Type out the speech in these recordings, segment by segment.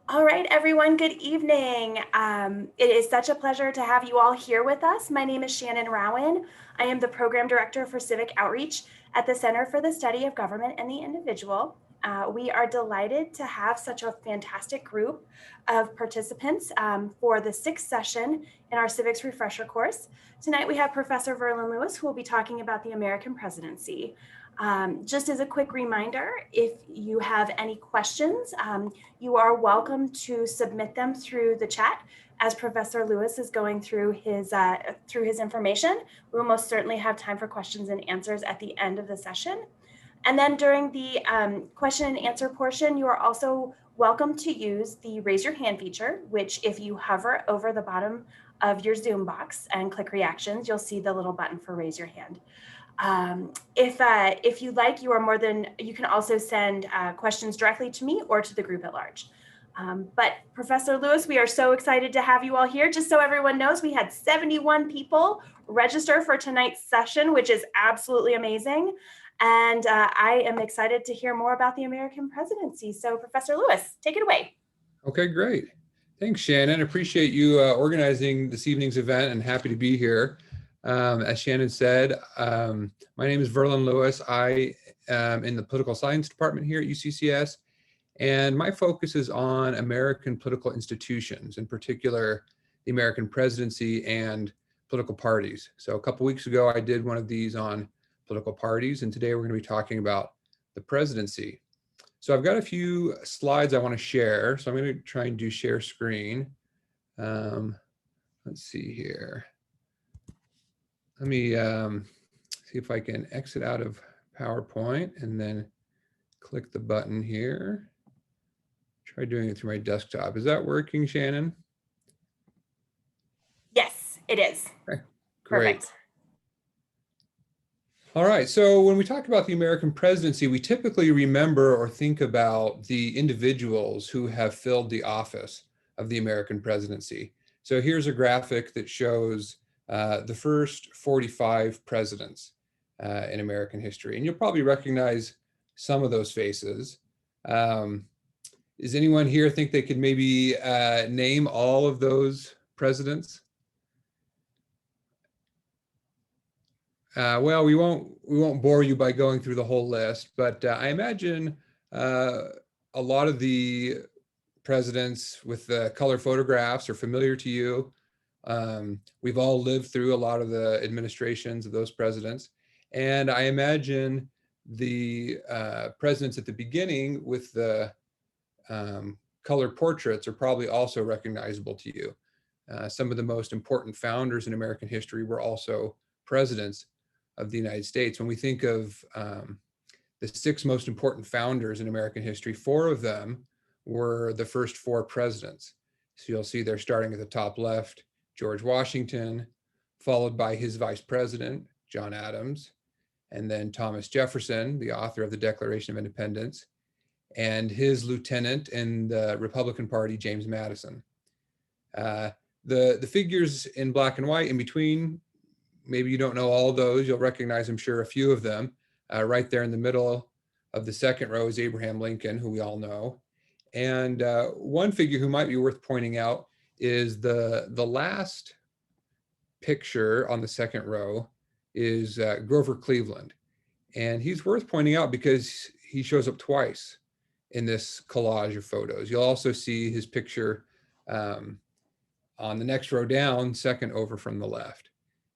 All right, everyone, good evening. It is such a pleasure to have you all here with us. My name is Shannon Rowan. I am the Program Director for Civic Outreach at the Center for the Study of Government and the Individual. We are delighted to have such a fantastic group of participants for the sixth session in our Civics Refresher course. Tonight we have Professor Verlin Lewis, who will be talking about the American presidency. Just as a quick reminder, if you have any questions, you are welcome to submit them through the chat as Professor Lewis is going through his information. We will most certainly have time for questions and answers at the end of the session. And then during the question and answer portion, you are also welcome to use the raise your hand feature, which if you hover over the bottom of your Zoom box and click reactions, you'll see the little button for raise your hand. If you like, you can also send questions directly to me or to the group at large. But Professor Lewis, we are so excited to have you all here. Just so everyone knows, we had 71 people register for tonight's session, which is absolutely amazing. And I am excited to hear more about the American presidency. So Professor Lewis, take it away. Okay, great. Thanks, Shannon. Appreciate you organizing this evening's event and happy to be here. As Shannon said, my name is Verlin Lewis. I am in the political science department here at UCCS, and my focus is on American political institutions, in particular, the American presidency and political parties. So a couple weeks ago, I did one of these on political parties, and today we're going to be talking about the presidency. So I've got a few slides I want to share. So I'm going to try and do share screen. Let's see here. Let me see if I can exit out of PowerPoint and then click the button here. Try doing it through my desktop. Is that working, Shannon? Yes, it is. Okay, great. Perfect. All right, so when we talk about the American presidency, we typically remember or think about the individuals who have filled the office of the American presidency. So here's a graphic that shows the first 45 presidents in American history. And you'll probably recognize some of those faces. Does anyone here think they could maybe name all of those presidents? Well, we won't bore you by going through the whole list, but I imagine a lot of the presidents with the color photographs are familiar to you. We've all lived through a lot of the administrations of those presidents, and I imagine the presidents at the beginning with the color portraits are probably also recognizable to you. Some of the most important founders in American history were also presidents of the United States. When we think of the 6 most important founders in American history, 4 of them were the first 4 presidents. So you'll see they're starting at the top left, George Washington, followed by his vice president, John Adams, and then Thomas Jefferson, the author of the Declaration of Independence, and his lieutenant in the Republican Party, James Madison. The figures in black and white in between, maybe you don't know all of those. You'll recognize, I'm sure, a few of them. Right there in the middle of the second row is Abraham Lincoln, who we all know. And one figure who might be worth pointing out is the last picture on the second row is Grover Cleveland. And he's worth pointing out because he shows up twice in this collage of photos. You'll also see his picture on the next row down, second over from the left.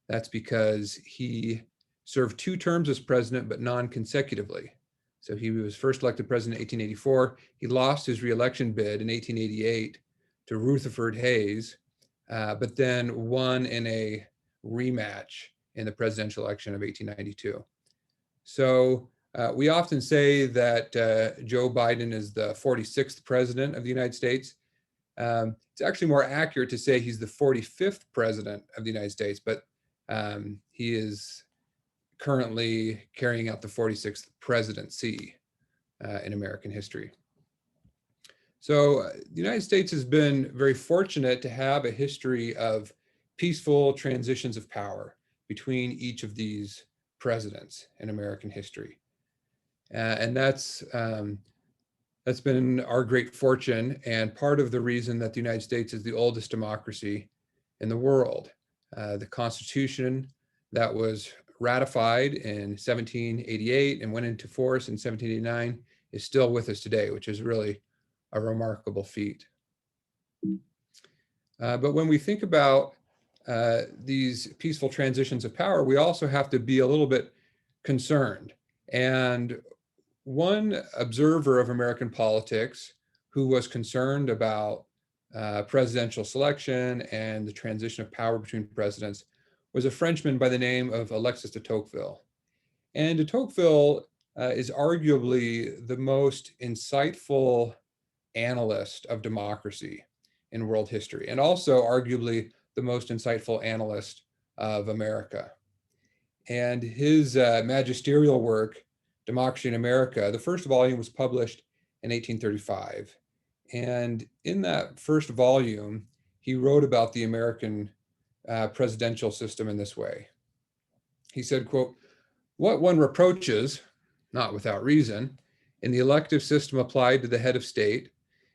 That's because he served 2 terms as president, but non-consecutively. So he was first elected president in 1884. He lost his reelection bid in 1888 to Rutherford Hayes, but then won in a rematch in the presidential election of 1892. So we often say that Joe Biden is the 46th president of the United States. It's actually more accurate to say he's the 45th president of the United States, but he is currently carrying out the 46th presidency in American history. So the United States has been very fortunate to have a history of peaceful transitions of power between each of these presidents in American history. And that's That's been our great fortune and part of the reason that the United States is the oldest democracy in the world. The Constitution that was ratified in 1788 and went into force in 1789 is still with us today, which is really a remarkable feat. But when we think about these peaceful transitions of power, we also have to be a little bit concerned. And one observer of American politics who was concerned about presidential selection and the transition of power between presidents was a Frenchman by the name of Alexis de Tocqueville. And de Tocqueville is arguably the most insightful analyst of democracy in world history, and also arguably the most insightful analyst of America. And his magisterial work, Democracy in America, the first volume was published in 1835. And in that first volume, he wrote about the American presidential system in this way. He said, quote, "What one reproaches, not without reason, in the elective system applied to the head of state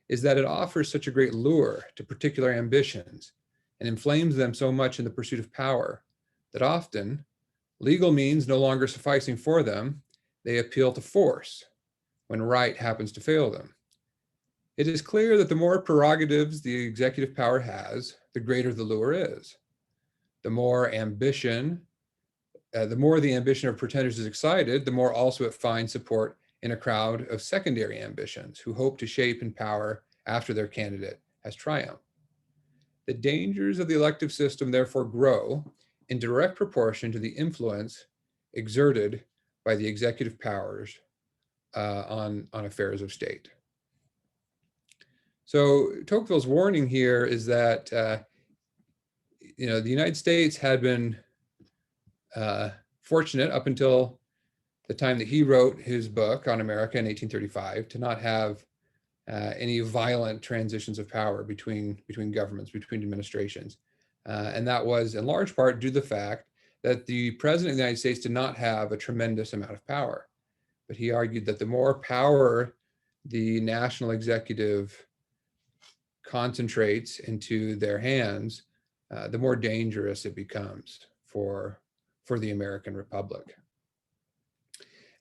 is that it offers such a great lure to particular ambitions and inflames them so much in the pursuit of power that often, legal means no longer sufficing for them, they appeal to force when right happens to fail them. It is clear that the more prerogatives the executive power has, the greater the lure is. The more the ambition of pretenders is excited, the more also it finds support in a crowd of secondary ambitions who hope to shape in power after their candidate has triumphed. The dangers of the elective system therefore grow in direct proportion to the influence exerted by the executive powers on affairs of state." So Tocqueville's warning here is that the United States had been fortunate up until the time that he wrote his book on America in 1835 to not have any violent transitions of power between governments, between administrations. And that was in large part due to the fact that the president of the United States did not have a tremendous amount of power. But he argued that the more power the national executive concentrates into their hands, the more dangerous it becomes for the American Republic.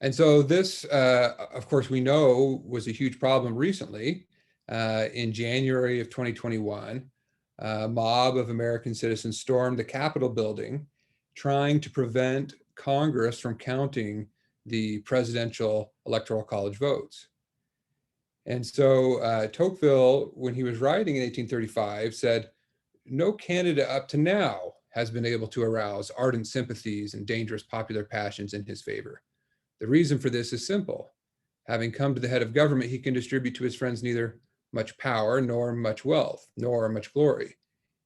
And so this, of course, we know was a huge problem recently. In January of 2021, a mob of American citizens stormed the Capitol building, trying to prevent Congress from counting the presidential electoral college votes. And so Tocqueville, when he was writing in 1835, said, "No candidate up to now has been able to arouse ardent sympathies and dangerous popular passions in his favor. The reason for this is simple. Having come to the head of government, he can distribute to his friends neither much power, nor much wealth, nor much glory.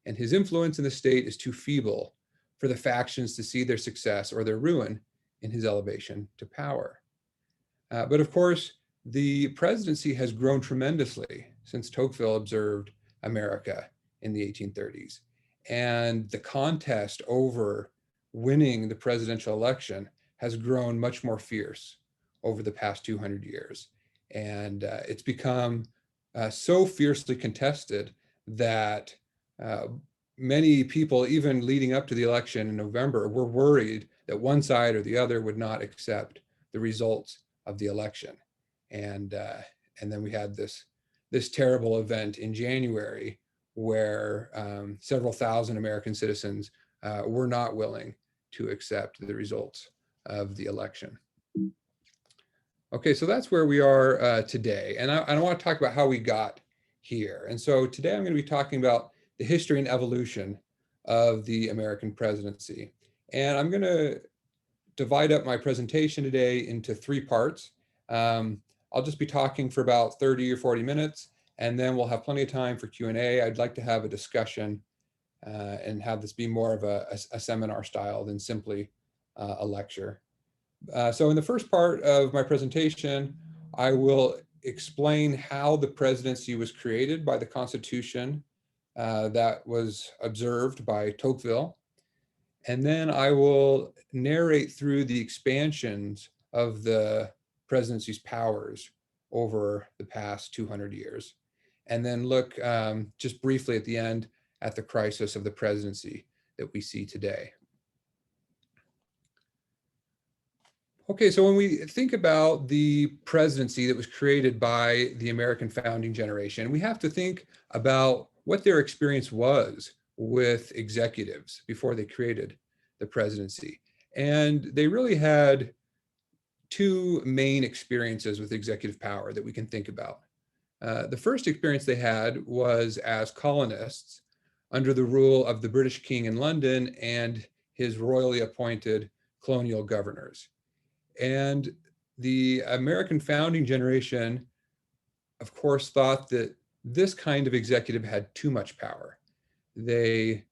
And his influence in the state is too feeble for the factions to see their success or their ruin in his elevation to power." But of course, the presidency has grown tremendously since Tocqueville observed America in the 1830s. And the contest over winning the presidential election has grown much more fierce over the past 200 years. And it's become so fiercely contested that many people, even leading up to the election in November, were worried that one side or the other would not accept the results of the election. And then we had this terrible event in January where several thousand American citizens were not willing to accept the results of the election. Okay, so that's where we are today. And I want to talk about how we got here. And so today I'm going to be talking about the history and evolution of the American presidency. And I'm going to divide up my presentation today into three parts. I'll just be talking for about 30 or 40 minutes, and then we'll have plenty of time for Q&A. I'd like to have a discussion and have this be more of a seminar style than simply a lecture. So in the first part of my presentation, I will explain how the presidency was created by the Constitution that was observed by Tocqueville. And then I will narrate through the expansions of the presidency's powers over the past 200 years. And then look just briefly at the end at the crisis of the presidency that we see today. Okay, so when we think about the presidency that was created by the American founding generation, we have to think about what their experience was with executives before they created the presidency. And they really had two main experiences with executive power that we can think about. The first experience they had was as colonists under the rule of the British king in London and his royally appointed colonial governors. And the American founding generation, of course, thought that this kind of executive had too much power. They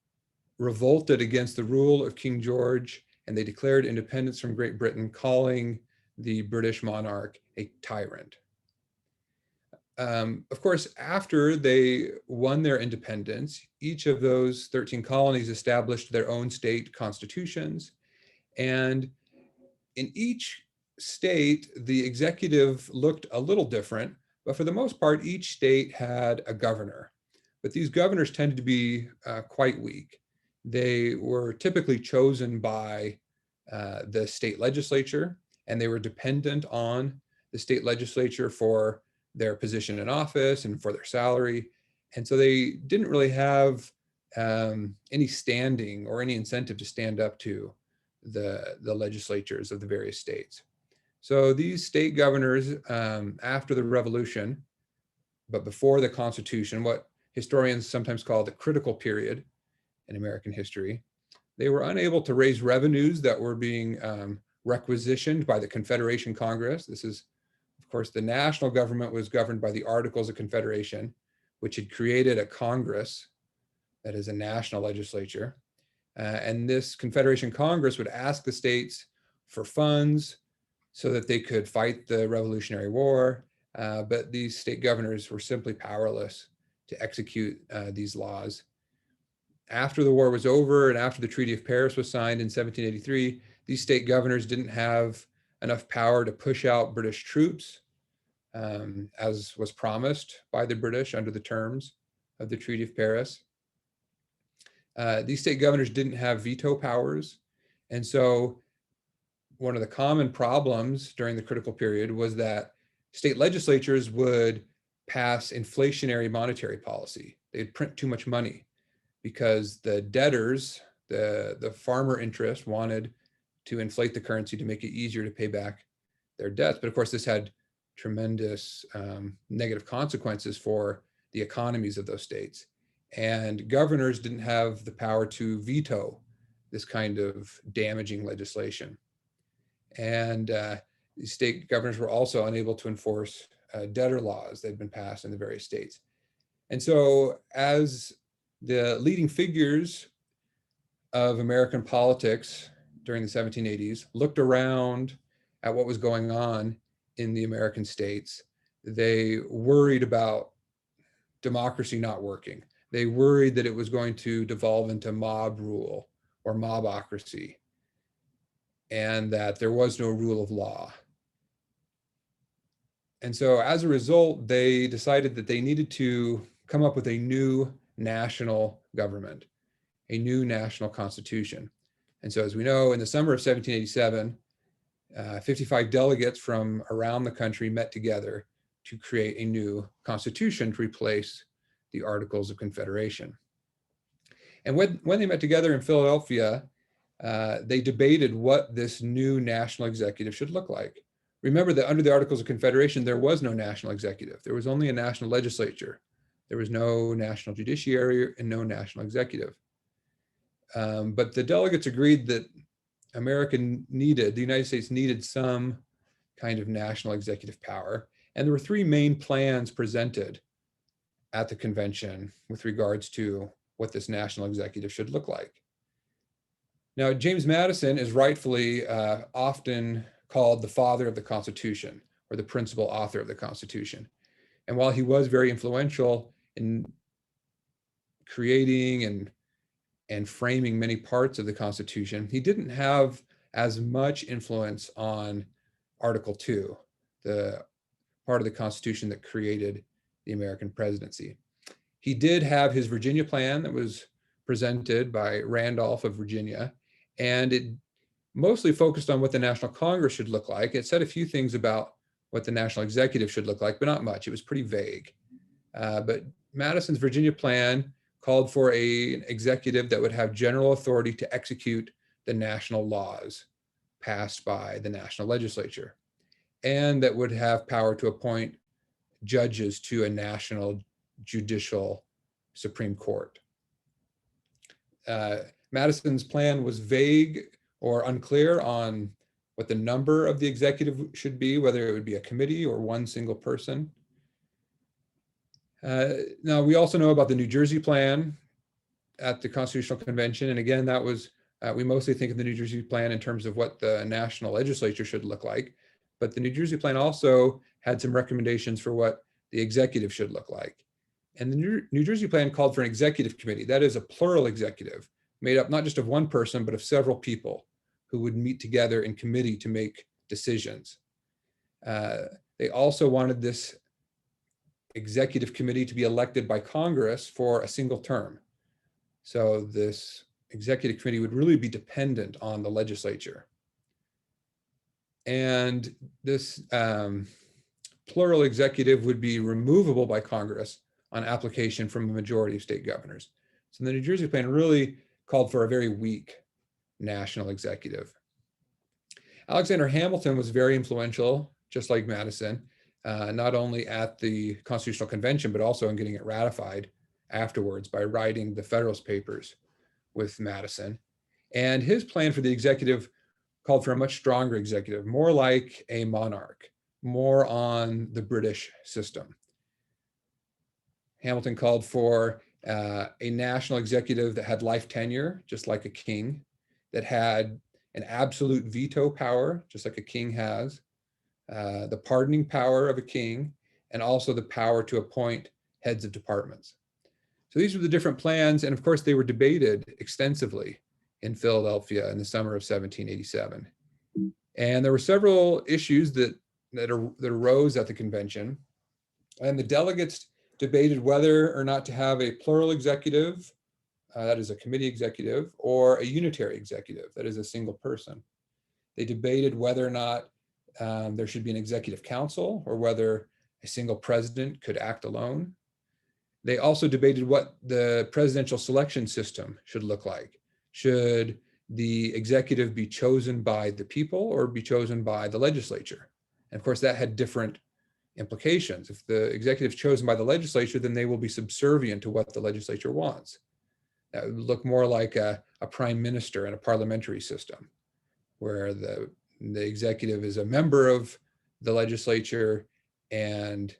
revolted against the rule of King George and they declared independence from Great Britain, calling the British monarch a tyrant. Of course, after they won their independence, each of those 13 colonies established their own state constitutions. And in each state, the executive looked a little different, but for the most part, each state had a governor. But these governors tended to be quite weak. They were typically chosen by the state legislature, and they were dependent on the state legislature for their position in office and for their salary. And so they didn't really have any standing or any incentive to stand up to the legislatures of the various states. So these state governors, after the revolution, but before the Constitution, what historians sometimes call the critical period in American history, they were unable to raise revenues that were being requisitioned by the Confederation Congress. This is, of course, the national government was governed by the Articles of Confederation, which had created a Congress that is a national legislature. And this Confederation Congress would ask the states for funds so that they could fight the Revolutionary War. But these state governors were simply powerless to execute these laws. After the war was over and after the Treaty of Paris was signed in 1783, these state governors didn't have enough power to push out British troops, as was promised by the British under the terms of the Treaty of Paris. These state governors didn't have veto powers. And so one of the common problems during the critical period was that state legislatures would pass inflationary monetary policy. They'd print too much money because the debtors, the farmer interest, wanted to inflate the currency to make it easier to pay back their debts. But of course, this had tremendous negative consequences for the economies of those states. And governors didn't have the power to veto this kind of damaging legislation. And the state governors were also unable to enforce debtor laws that had been passed in the various states. And so as the leading figures of American politics during the 1780s looked around at what was going on in the American states, they worried about democracy not working. They worried that it was going to devolve into mob rule or mobocracy, and that there was no rule of law. And so as a result, they decided that they needed to come up with a new national government, a new national constitution. And so as we know, in the summer of 1787, 55 delegates from around the country met together to create a new constitution to replace the Articles of Confederation. And when they met together in Philadelphia, they debated what this new national executive should look like. Remember that under the Articles of Confederation, there was no national executive. There was only a national legislature. There was no national judiciary and no national executive. But the delegates agreed that the United States needed some kind of national executive power. And there were three main plans presented at the convention with regards to what this national executive should look like. Now, James Madison is rightfully often called the father of the Constitution, or the principal author of the Constitution. And while he was very influential in creating and framing many parts of the Constitution, he didn't have as much influence on Article 2, the part of the Constitution that created the American presidency. He did have his Virginia plan that was presented by Randolph of Virginia, and it mostly focused on what the National Congress should look like. It said a few things about what the National Executive should look like, but not much. It was pretty vague. But Madison's Virginia plan called for an executive that would have general authority to execute the national laws passed by the national legislature, and that would have power to appoint judges to a national judicial Supreme Court. Madison's plan was vague or unclear on what the number of the executive should be, whether it would be a committee or one single person. Now, we also know about the New Jersey plan at the Constitutional Convention. And again, that was, we mostly think of the New Jersey plan in terms of what the national legislature should look like. But the New Jersey plan also had some recommendations for what the executive should look like. And the New Jersey plan called for an executive committee. That is a plural executive made up not just of one person, but of several people who would meet together in committee to make decisions. They also wanted this executive committee to be elected by Congress for a single term. So this executive committee would really be dependent on the legislature. And this plural executive would be removable by Congress on application from a majority of state governors. So the New Jersey plan really called for a very weak national executive. Alexander Hamilton was very influential, just like Madison, not only at the Constitutional Convention, but also in getting it ratified afterwards by writing the Federalist Papers with Madison. And his plan for the executive called for a much stronger executive, more like a monarch, more on the British system. Hamilton called for a national executive that had life tenure, just like a king, that had an absolute veto power, just like a king has, the pardoning power of a king, and also the power to appoint heads of departments. So these were the different plans, and of course they were debated extensively in Philadelphia in the summer of 1787. And there were several issues that arose at the convention, and the delegates debated whether or not to have a plural executive, that is a committee executive, or a unitary executive, that is a single person. They debated whether or not there should be an executive council or whether a single president could act alone. They also debated what the presidential selection system should look like. Should the executive be chosen by the people or be chosen by the legislature? And of course, that had different implications. If the executive is chosen by the legislature, then they will be subservient to what the legislature wants. That would look more like a prime minister in a parliamentary system, where the executive is a member of the legislature, and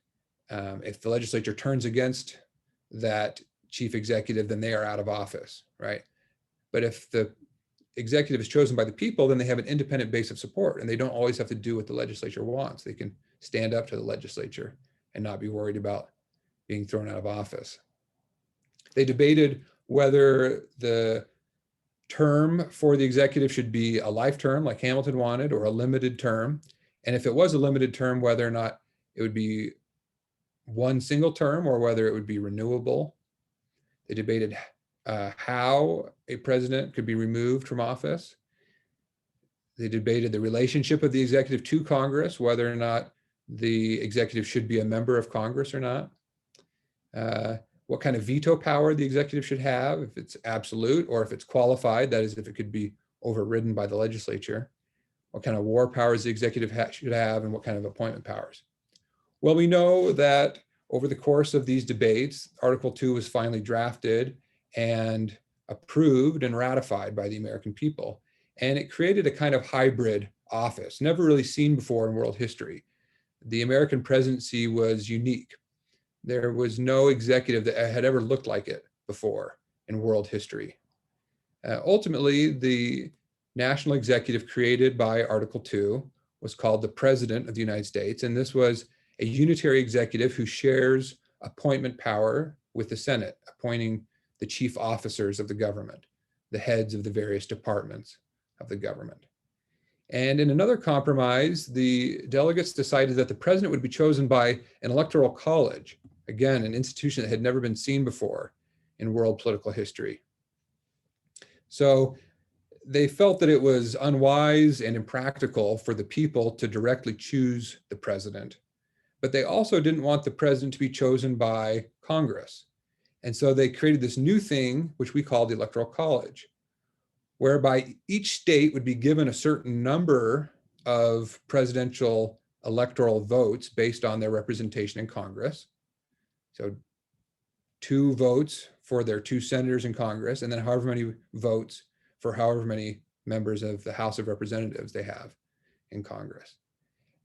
if the legislature turns against that chief executive, then they are out of office, right? But if the executive is chosen by the people, then they have an independent base of support, and they don't always have to do what the legislature wants. They can stand up to the legislature and not be worried about being thrown out of office. They debated whether the term for the executive should be a life term like Hamilton wanted, or a limited term. And if it was a limited term, whether or not it would be one single term or whether it would be renewable. They debated how a president could be removed from office. They debated the relationship of the executive to Congress, whether or not the executive should be a member of Congress or not. What kind of veto power the executive should have, if it's absolute or if it's qualified, that is, if it could be overridden by the legislature. What kind of war powers the executive should have, and what kind of appointment powers. Well, we know that over the course of these debates, Article 2 was finally drafted and approved and ratified by the American people. And it created a kind of hybrid office, never really seen before in world history. The American presidency was unique. There was no executive that had ever looked like it before in world history. Ultimately, the national executive created by Article 2 was called the President of the United States. And this was a unitary executive who shares appointment power with the Senate, appointing the chief officers of the government, the heads of the various departments of the government. And in another compromise, the delegates decided that the president would be chosen by an electoral college, again, an institution that had never been seen before in world political history. So they felt that it was unwise and impractical for the people to directly choose the president, but they also didn't want the president to be chosen by Congress. And so they created this new thing, which we call the Electoral College, whereby each state would be given a certain number of presidential electoral votes based on their representation in Congress. So 2 votes for their 2 senators in Congress, and then however many votes for however many members of the House of Representatives they have in Congress.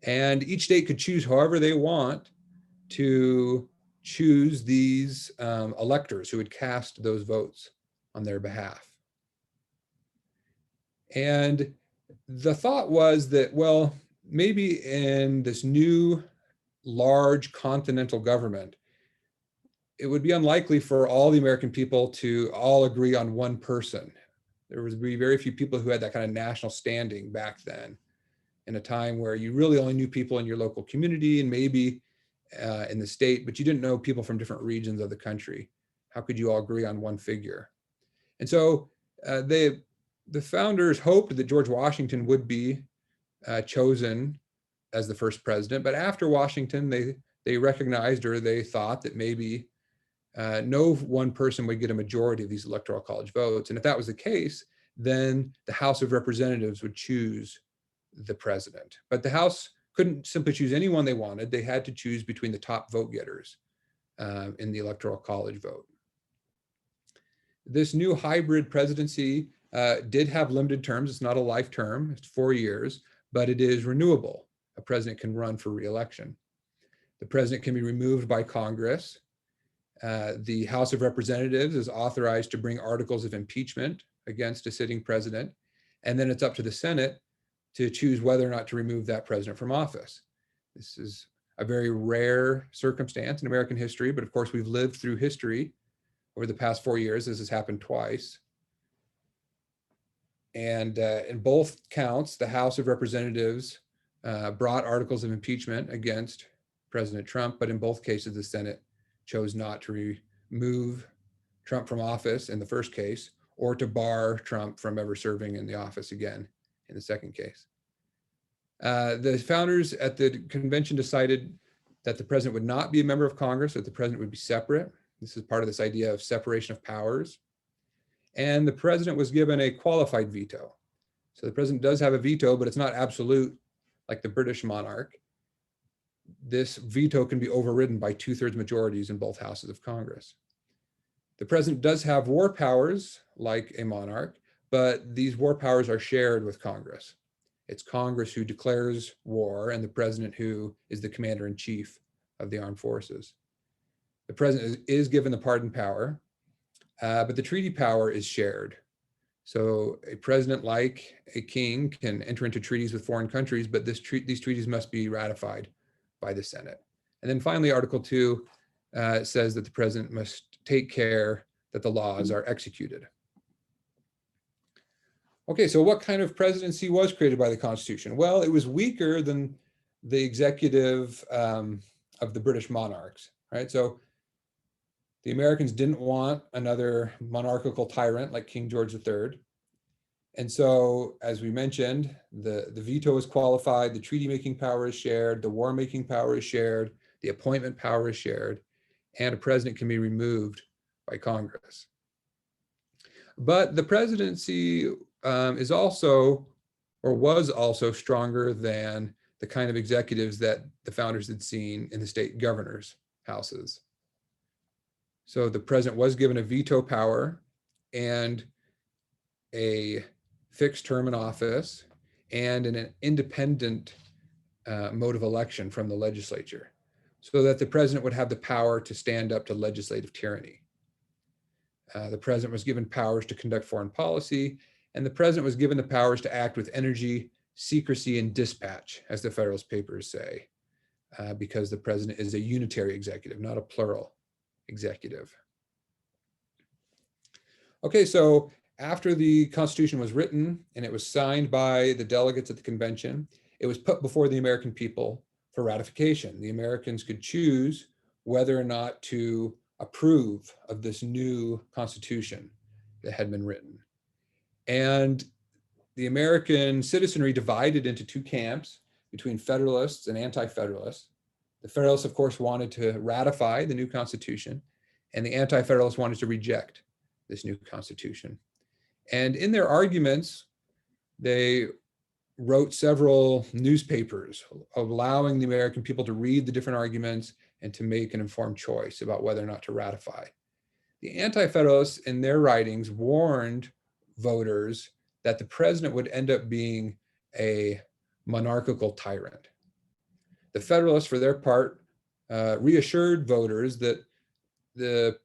And each state could choose however they want to choose these electors who would cast those votes on their behalf. And the thought was that, well, maybe in this new large continental government, it would be unlikely for all the American people to all agree on one person. There would be very few people who had that kind of national standing back then, in a time where you really only knew people in your local community and maybe in the state, but you didn't know people from different regions of the country. How could you all agree on one figure? And so the founders hoped that George Washington would be chosen as the first president, but after Washington, they recognized, or they thought, that maybe no one person would get a majority of these electoral college votes. And if that was the case, then the House of Representatives would choose the president. But the House couldn't simply choose anyone they wanted. They had to choose between the top vote getters in the Electoral College vote. This new hybrid presidency did have limited terms. It's not a life term, it's 4 years, but it is renewable. A president can run for re-election. The president can be removed by Congress. The House of Representatives is authorized to bring articles of impeachment against a sitting president. And then it's up to the Senate to choose whether or not to remove that president from office. This is a very rare circumstance in American history, but of course we've lived through history over the past 4 years. This has happened twice. And in both counts, the House of Representatives brought articles of impeachment against President Trump, but in both cases, the Senate chose not to remove Trump from office in the first case, or to bar Trump from ever serving in the office again in the second case. The founders at the convention decided that the president would not be a member of Congress, that the president would be separate. This is part of this idea of separation of powers. And the president was given a qualified veto. So the president does have a veto, but it's not absolute like the British monarch. This veto can be overridden by 2/3 majorities in both houses of Congress. The president does have war powers like a monarch, but these war powers are shared with Congress. It's Congress who declares war and the president who is the commander in chief of the armed forces. The president is given the pardon power, but the treaty power is shared. So a president, like a king, can enter into treaties with foreign countries, but these treaties must be ratified by the Senate. And then finally, Article 2 says that the president must take care that the laws are executed. Okay, so what kind of presidency was created by the Constitution? Well, it was weaker than the executive of the British monarchs, right? So the Americans didn't want another monarchical tyrant like King George III. And so, as we mentioned, the veto is qualified, the treaty-making power is shared, the war-making power is shared, the appointment power is shared, and a president can be removed by Congress. But the presidency is also, or was also, stronger than the kind of executives that the founders had seen in the state governors' houses. So the president was given a veto power and a fixed term in office and an independent mode of election from the legislature, so that the president would have the power to stand up to legislative tyranny. The president was given powers to conduct foreign policy, and the president was given the powers to act with energy, secrecy, and dispatch, as the Federalist Papers say, because the president is a unitary executive, not a plural executive. Okay, so After the Constitution was written and it was signed by the delegates at the convention, it was put before the American people for ratification. The Americans could choose whether or not to approve of this new Constitution that had been written. And the American citizenry divided into two camps between Federalists and Anti-Federalists. The Federalists, of course, wanted to ratify the new Constitution, and the Anti-Federalists wanted to reject this new Constitution. And in their arguments, they wrote several newspapers allowing the American people to read the different arguments and to make an informed choice about whether or not to ratify. The Anti-Federalists in their writings warned voters that the president would end up being a monarchical tyrant. The Federalists, for their part, reassured voters that the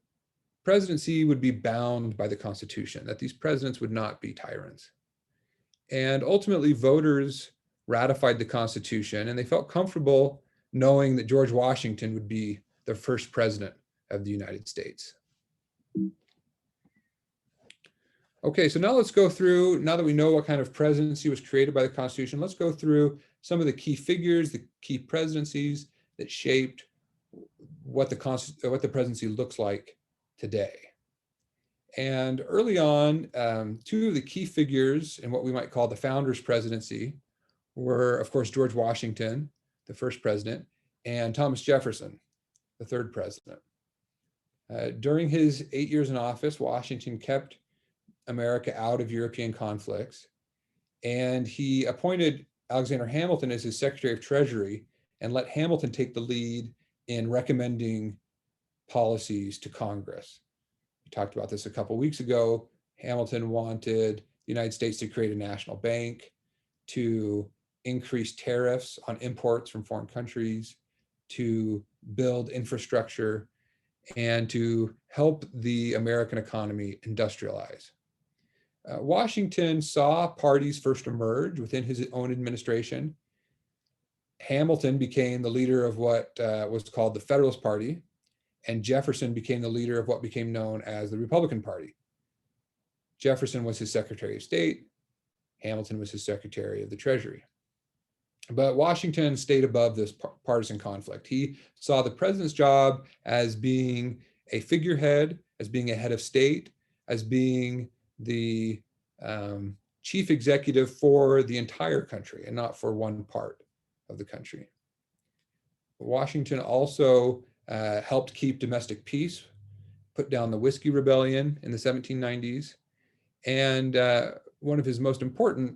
presidency would be bound by the Constitution, that these presidents would not be tyrants. And ultimately, voters ratified the Constitution, and they felt comfortable knowing that George Washington would be the first president of the United States. Okay, so now let's go through, now that we know what kind of presidency was created by the Constitution, let's go through some of the key figures, the key presidencies that shaped what the presidency looks like today. And early on, two of the key figures in what we might call the founder's presidency were, of course, George Washington, the first president, and Thomas Jefferson, the third president. During his 8 years in office, Washington kept America out of European conflicts, and he appointed Alexander Hamilton as his Secretary of Treasury and let Hamilton take the lead in recommending policies to Congress. We talked about this a couple of weeks ago. Hamilton wanted the United States to create a national bank, to increase tariffs on imports from foreign countries, to build infrastructure, and to help the American economy industrialize. Washington saw parties first emerge within his own administration. Hamilton became the leader of what was called the Federalist Party, and Jefferson became the leader of what became known as the Republican Party. Jefferson was his Secretary of State. Hamilton was his Secretary of the Treasury. But Washington stayed above this partisan conflict. He saw the president's job as being a figurehead, as being a head of state, as being the chief executive for the entire country and not for one part of the country. Washington also helped keep domestic peace, put down the Whiskey Rebellion in the 1790s, and one of his most important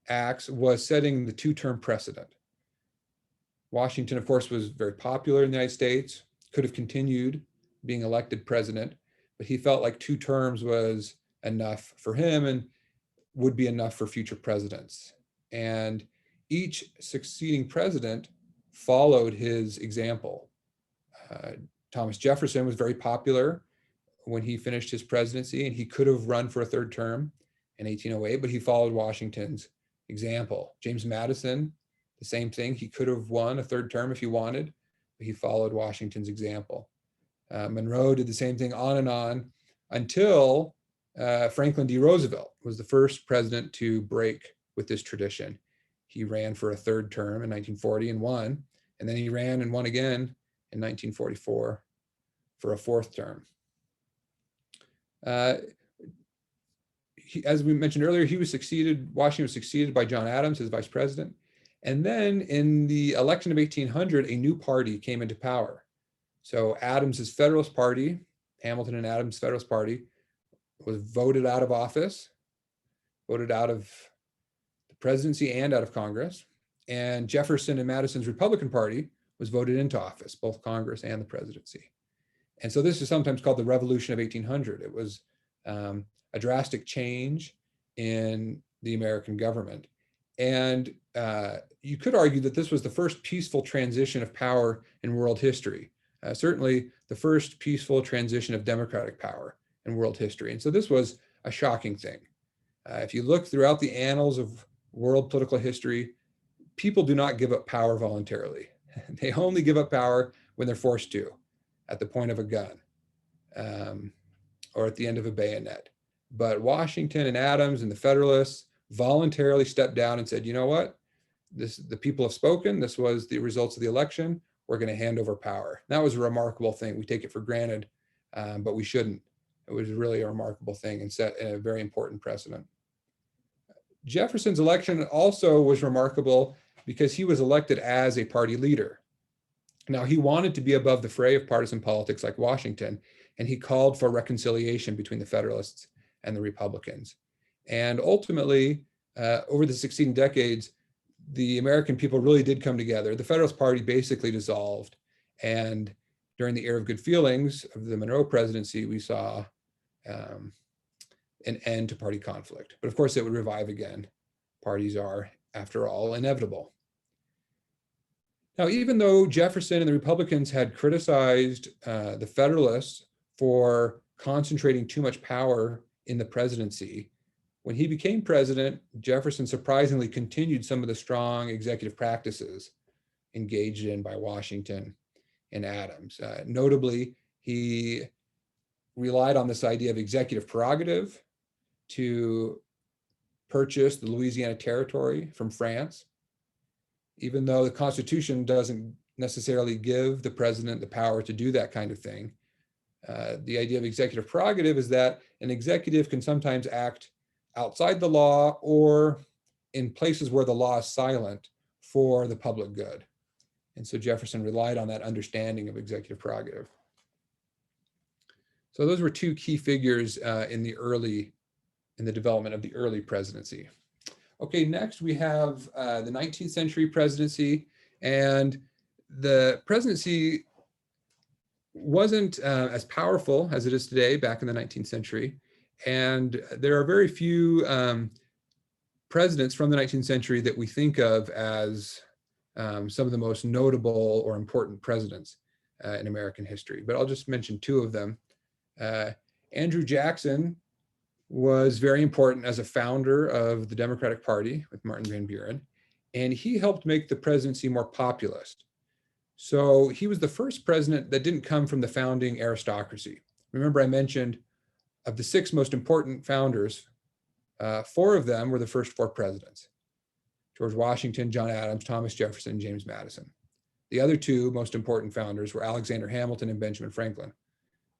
acts was setting the two-term precedent. Washington, of course, was very popular in the United States, could have continued being elected president, but he felt like 2 terms was enough for him and would be enough for future presidents. And each succeeding president followed his example. Thomas Jefferson was very popular when he finished his presidency, and he could have run for a 3rd term in 1808, but he followed Washington's example. James Madison, the same thing. He could have won a 3rd term if he wanted, but he followed Washington's example. Monroe did the same thing, on and on, until Franklin D. Roosevelt was the first president to break with this tradition. He ran for a 3rd term in 1940 and won, and then he ran and won again in 1944 for a 4th term. As we mentioned earlier, Washington was succeeded by John Adams as vice president. And then in the election of 1800, a new party came into power. So Adams's Federalist Party, Hamilton and Adams' Federalist Party, was voted out of office, voted out of the presidency and out of Congress. And Jefferson and Madison's Republican Party was voted into office, both Congress and the presidency. And so this is sometimes called the Revolution of 1800. It was a drastic change in the American government. And you could argue that this was the first peaceful transition of power in world history. Certainly the first peaceful transition of democratic power in world history. And so this was a shocking thing. If you look throughout the annals of world political history, people do not give up power voluntarily. They only give up power when they're forced to, at the point of a gun, or at the end of a bayonet. But Washington and Adams and the Federalists voluntarily stepped down and said, you know what? The people have spoken. This was the results of the election. We're going to hand over power. That was a remarkable thing. We take it for granted, but we shouldn't. It was really a remarkable thing and set a very important precedent. Jefferson's election also was remarkable because he was elected as a party leader. Now, he wanted to be above the fray of partisan politics like Washington, and he called for reconciliation between the Federalists and the Republicans. And ultimately, over the succeeding decades, the American people really did come together. The Federalist Party basically dissolved. And during the era of good feelings of the Monroe presidency, we saw an end to party conflict. But of course, it would revive again. Parties are, after all, inevitable. Now, even though Jefferson and the Republicans had criticized the Federalists for concentrating too much power in the presidency, when he became president, Jefferson surprisingly continued some of the strong executive practices engaged in by Washington and Adams. Notably, he relied on this idea of executive prerogative to purchase the Louisiana Territory from France, even though the Constitution doesn't necessarily give the president the power to do that kind of thing. The idea of executive prerogative is that an executive can sometimes act outside the law or in places where the law is silent for the public good. And so Jefferson relied on that understanding of executive prerogative. So those were two key figures in the development of the early presidency. Okay, next we have the 19th century presidency, and the presidency wasn't as powerful as it is today back in the 19th century. And there are very few presidents from the 19th century that we think of as some of the most notable or important presidents in American history. But I'll just mention two of them. Andrew Jackson was very important as a founder of the Democratic Party with Martin Van Buren, and he helped make the presidency more populist. So he was the first president that didn't come from the founding aristocracy. Remember, I mentioned of the six most important founders, four of them were the first four presidents: George Washington, John Adams, Thomas Jefferson, and James Madison. The other two most important founders were Alexander Hamilton and Benjamin Franklin.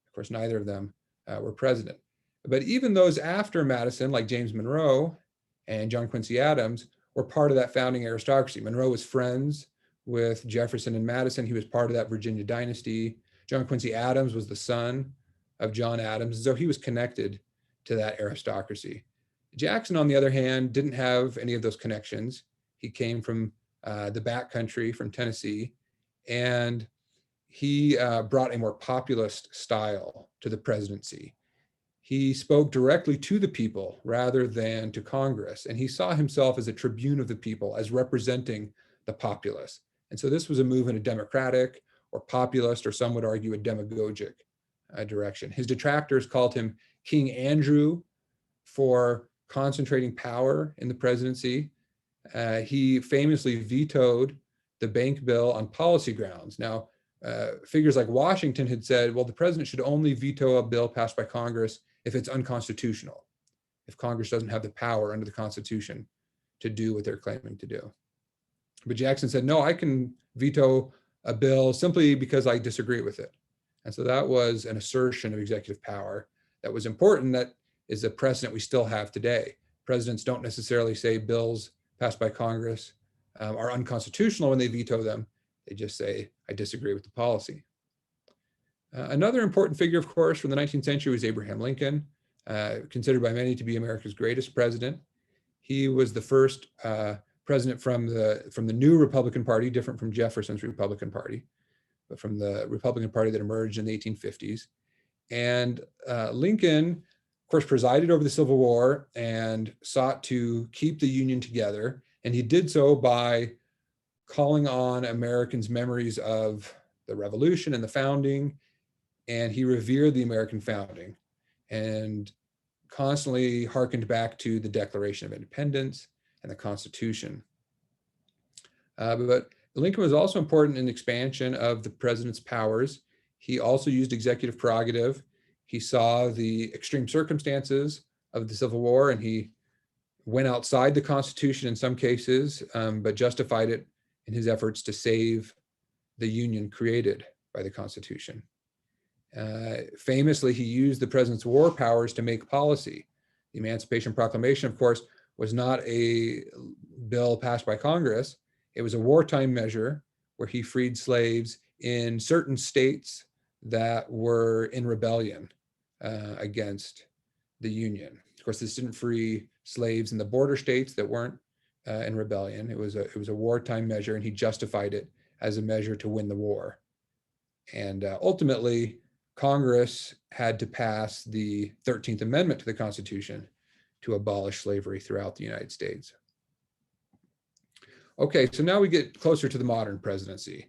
Of course, neither of them were president. But even those after Madison, like James Monroe and John Quincy Adams, were part of that founding aristocracy. Monroe was friends with Jefferson and Madison. He was part of that Virginia dynasty. John Quincy Adams was the son of John Adams, so he was connected to that aristocracy. Jackson, on the other hand, didn't have any of those connections. He came from the backcountry, from Tennessee, and he brought a more populist style to the presidency. He spoke directly to the people rather than to Congress, and he saw himself as a tribune of the people, as representing the populace. And so this was a move in a democratic or populist, or some would argue a demagogic direction. His detractors called him King Andrew for concentrating power in the presidency. He famously vetoed the bank bill on policy grounds. Now, figures like Washington had said, well, the president should only veto a bill passed by Congress if it's unconstitutional, if Congress doesn't have the power under the Constitution to do what they're claiming to do. But Jackson said, no, I can veto a bill simply because I disagree with it. And so that was an assertion of executive power that was important. That is a precedent we still have today. Presidents don't necessarily say bills passed by Congress are unconstitutional when they veto them. They just say, I disagree with the policy. Another important figure, of course, from the 19th century was Abraham Lincoln, considered by many to be America's greatest president. He was the first president from the new Republican Party, different from Jefferson's Republican Party, but from the Republican Party that emerged in the 1850s. And Lincoln, of course, presided over the Civil War and sought to keep the Union together. And he did so by calling on Americans' memories of the Revolution and the founding. And he revered the American founding and constantly hearkened back to the Declaration of Independence and the Constitution. But Lincoln was also important in the expansion of the president's powers. He also used executive prerogative. He saw the extreme circumstances of the Civil War, and he went outside the Constitution in some cases, but justified it in his efforts to save the Union created by the Constitution. Famously, he used the president's war powers to make policy. The Emancipation Proclamation, of course, was not a bill passed by Congress. It was a wartime measure where he freed slaves in certain states that were in rebellion against the Union. Of course, this didn't free slaves in the border states that weren't in rebellion. It was a wartime measure, and he justified it as a measure to win the war. And ultimately, Congress had to pass the 13th Amendment to the Constitution to abolish slavery throughout the United States. Okay, so now we get closer to the modern presidency.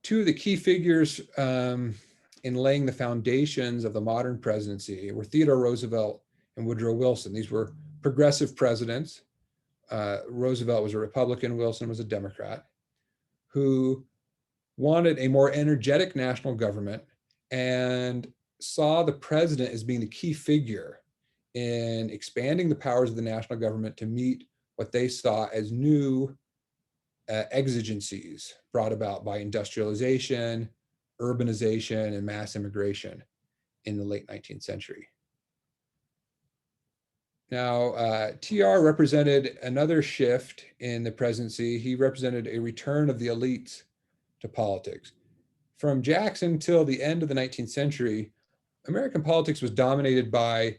Two of the key figures in laying the foundations of the modern presidency were Theodore Roosevelt and Woodrow Wilson. These were progressive presidents. Roosevelt was a Republican, Wilson was a Democrat, who wanted a more energetic national government and saw the president as being the key figure in expanding the powers of the national government to meet what they saw as new exigencies brought about by industrialization, urbanization, and mass immigration in the late 19th century. Now, TR represented another shift in the presidency. He represented a return of the elites to politics. From Jackson till the end of the 19th century, American politics was dominated by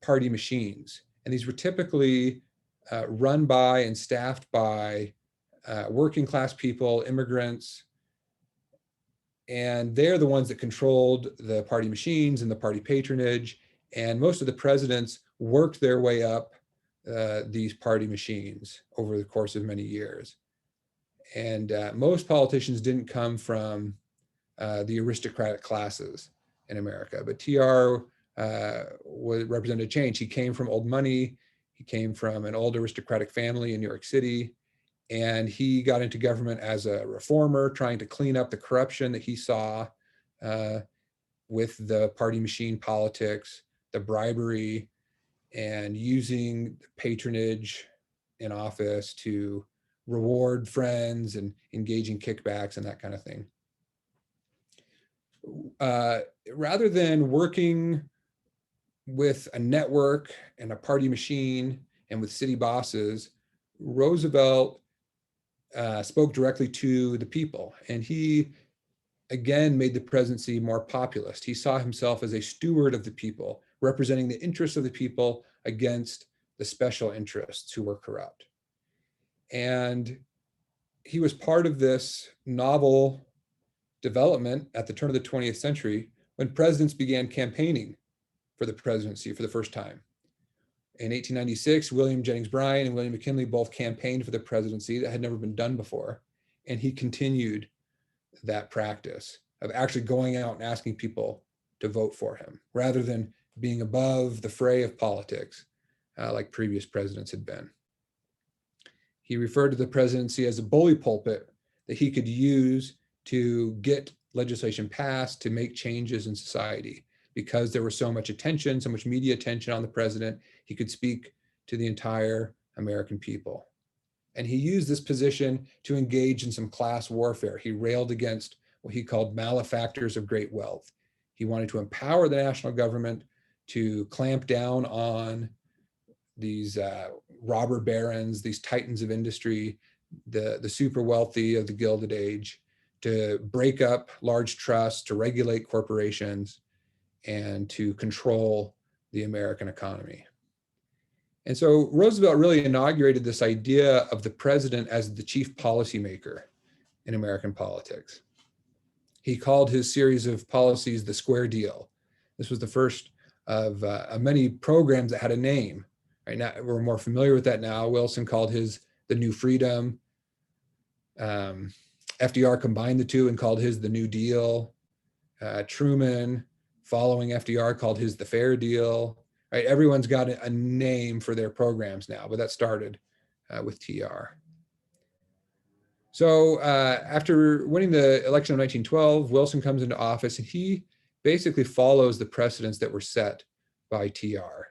party machines. And these were typically run by and staffed by working class people, immigrants, and they're the ones that controlled the party machines and the party patronage. And most of the presidents worked their way up these party machines over the course of many years. And most politicians didn't come from the aristocratic classes in America, but TR represented a change. He came from old money. He came from an old aristocratic family in New York City, and he got into government as a reformer, trying to clean up the corruption that he saw with the party machine politics, the bribery, and using patronage in office to reward friends and engage in kickbacks and that kind of thing. Rather than working with a network and a party machine and with city bosses, Roosevelt spoke directly to the people, and he again made the presidency more populist. He saw himself as a steward of the people, representing the interests of the people against the special interests who were corrupt. And he was part of this novel development at the turn of the 20th century when presidents began campaigning for the presidency for the first time. In 1896, William Jennings Bryan and William McKinley both campaigned for the presidency. That had never been done before. And he continued that practice of actually going out and asking people to vote for him rather than being above the fray of politics like previous presidents had been. He referred to the presidency as a bully pulpit that he could use to get legislation passed, to make changes in society. Because there was so much attention, so much media attention on the president, he could speak to the entire American people. And he used this position to engage in some class warfare. He railed against what he called malefactors of great wealth. He wanted to empower the national government to clamp down on these robber barons, these titans of industry, the super wealthy of the Gilded Age, to break up large trusts, to regulate corporations, and to control the American economy. And so Roosevelt really inaugurated this idea of the president as the chief policymaker in American politics. He called his series of policies the Square Deal. This was the first of many programs that had a name. Right now, we're more familiar with that now. Wilson called his the New Freedom. FDR combined the two and called his the New Deal. Truman, following FDR, called his the Fair Deal. Right, everyone's got a name for their programs now, but that started with TR. So after winning the election of 1912, Wilson comes into office, and he basically follows the precedents that were set by TR.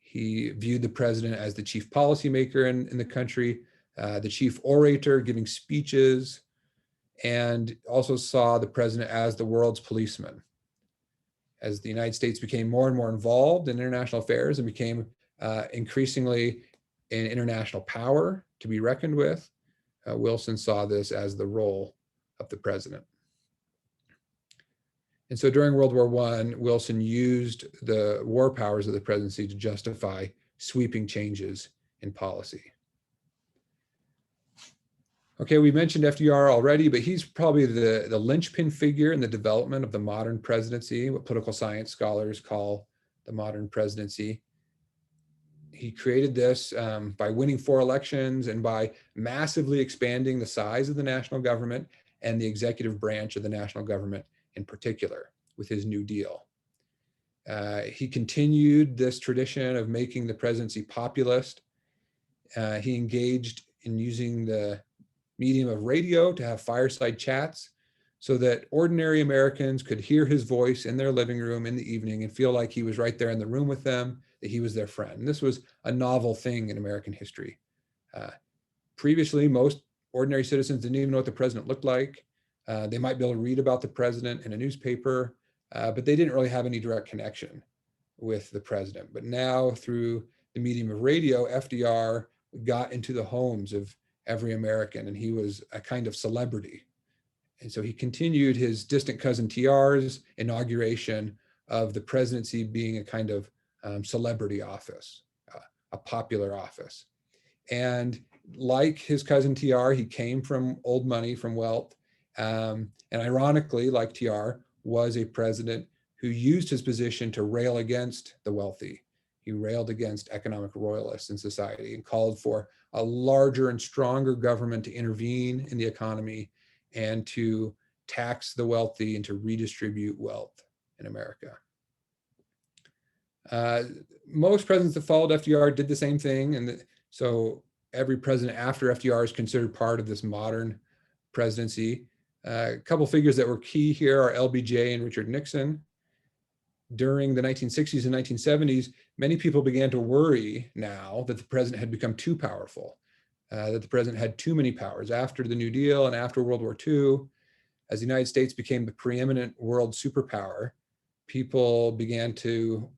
He viewed the president as the chief policymaker in the country, the chief orator giving speeches, and also saw the president as the world's policeman. As the United States became more and more involved in international affairs and became increasingly an international power to be reckoned with, Wilson saw this as the role of the president. And so during World War I, Wilson used the war powers of the presidency to justify sweeping changes in policy. Okay, we mentioned FDR already, but he's probably the linchpin figure in the development of the modern presidency, what political science scholars call the modern presidency. He created this by winning 4 elections and by massively expanding the size of the national government and the executive branch of the national government in particular with his New Deal. He continued this tradition of making the presidency populist. He engaged in using the medium of radio to have fireside chats so that ordinary Americans could hear his voice in their living room in the evening and feel like he was right there in the room with them, that he was their friend. And this was a novel thing in American history. Previously, most ordinary citizens didn't even know what the president looked like. They might be able to read about the president in a newspaper, but they didn't really have any direct connection with the president. But now, through the medium of radio, FDR got into the homes of every American, and he was a kind of celebrity. And so he continued his distant cousin TR's inauguration of the presidency being a kind of celebrity office, a popular office. And like his cousin TR, he came from old money, from wealth. And ironically, like TR, was a president who used his position to rail against the wealthy. He railed against economic royalists in society and called for a larger and stronger government to intervene in the economy and to tax the wealthy and to redistribute wealth in America. Most presidents that followed FDR did the same thing. And so every president after FDR is considered part of this modern presidency. A couple figures that were key here are LBJ and Richard Nixon. During the 1960s and 1970s, many people began to worry now that the president had become too powerful, that the president had too many powers. After the New Deal and after World War II, as the United States became the preeminent world superpower, people began to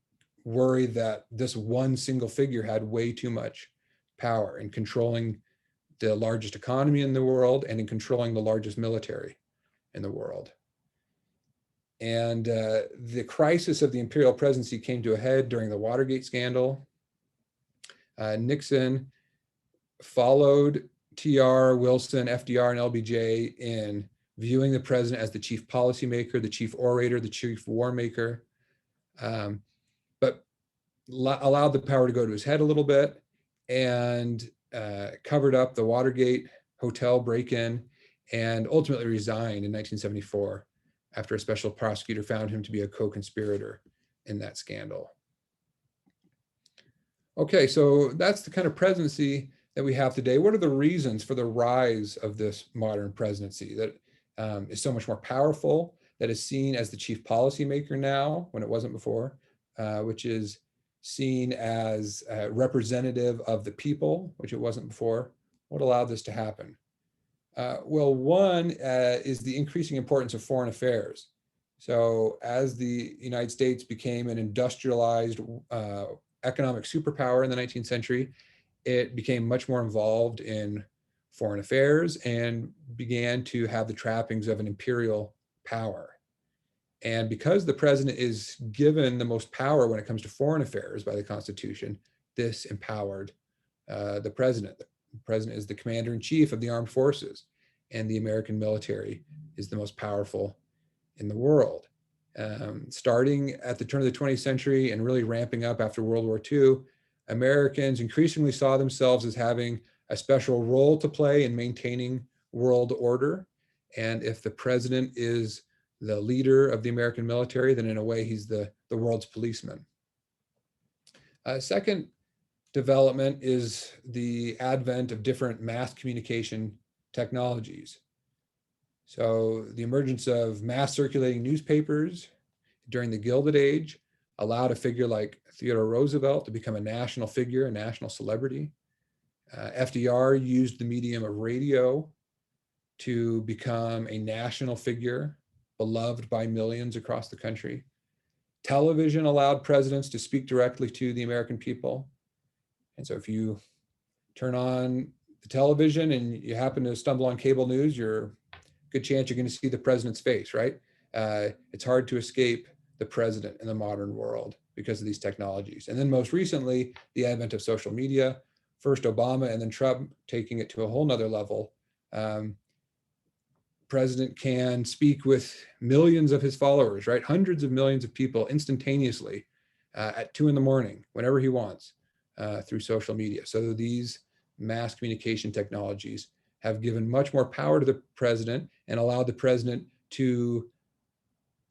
worry that this one single figure had way too much power in controlling the largest economy in the world and in controlling the largest military in the world. And the crisis of the imperial presidency came to a head during the Watergate scandal. Nixon followed TR, Wilson, FDR, and LBJ in viewing the president as the chief policymaker, the chief orator, the chief war maker, but allowed the power to go to his head a little bit and covered up the Watergate hotel break-in and ultimately resigned in 1974 after a special prosecutor found him to be a co-conspirator in that scandal. Okay, so that's the kind of presidency that we have today. What are the reasons for the rise of this modern presidency that is so much more powerful, that is seen as the chief policymaker now when it wasn't before, which is seen as representative of the people, which it wasn't before? What allowed this to happen? Well, one is the increasing importance of foreign affairs. So as the United States became an industrialized economic superpower in the 19th century, it became much more involved in foreign affairs and began to have the trappings of an imperial power. And because the president is given the most power when it comes to foreign affairs by the Constitution, this empowered the president. The president is the commander-in-chief of the armed forces, and the American military is the most powerful in the world. Starting at the turn of the 20th century and really ramping up after World War II, Americans increasingly saw themselves as having a special role to play in maintaining world order. And if the president is the leader of the American military, then in a way he's the world's policeman. Second development is the advent of different mass communication technologies. So the emergence of mass circulating newspapers, during the Gilded Age allowed a figure like Theodore Roosevelt to become a national figure, a national celebrity. FDR used the medium of radio to become a national figure, beloved by millions across the country. Television allowed presidents to speak directly to the American people. And so if you turn on the television and you happen to stumble on cable news, you're good chance you're going to see the president's face, right? It's hard to escape the president in the modern world because of these technologies. And then most recently, the advent of social media, first Obama and then Trump taking it to a whole nother level. President can speak with millions of his followers, right? Hundreds of millions of people instantaneously at 2 a.m, whenever he wants, through social media. So these mass communication technologies have given much more power to the president and allowed the president to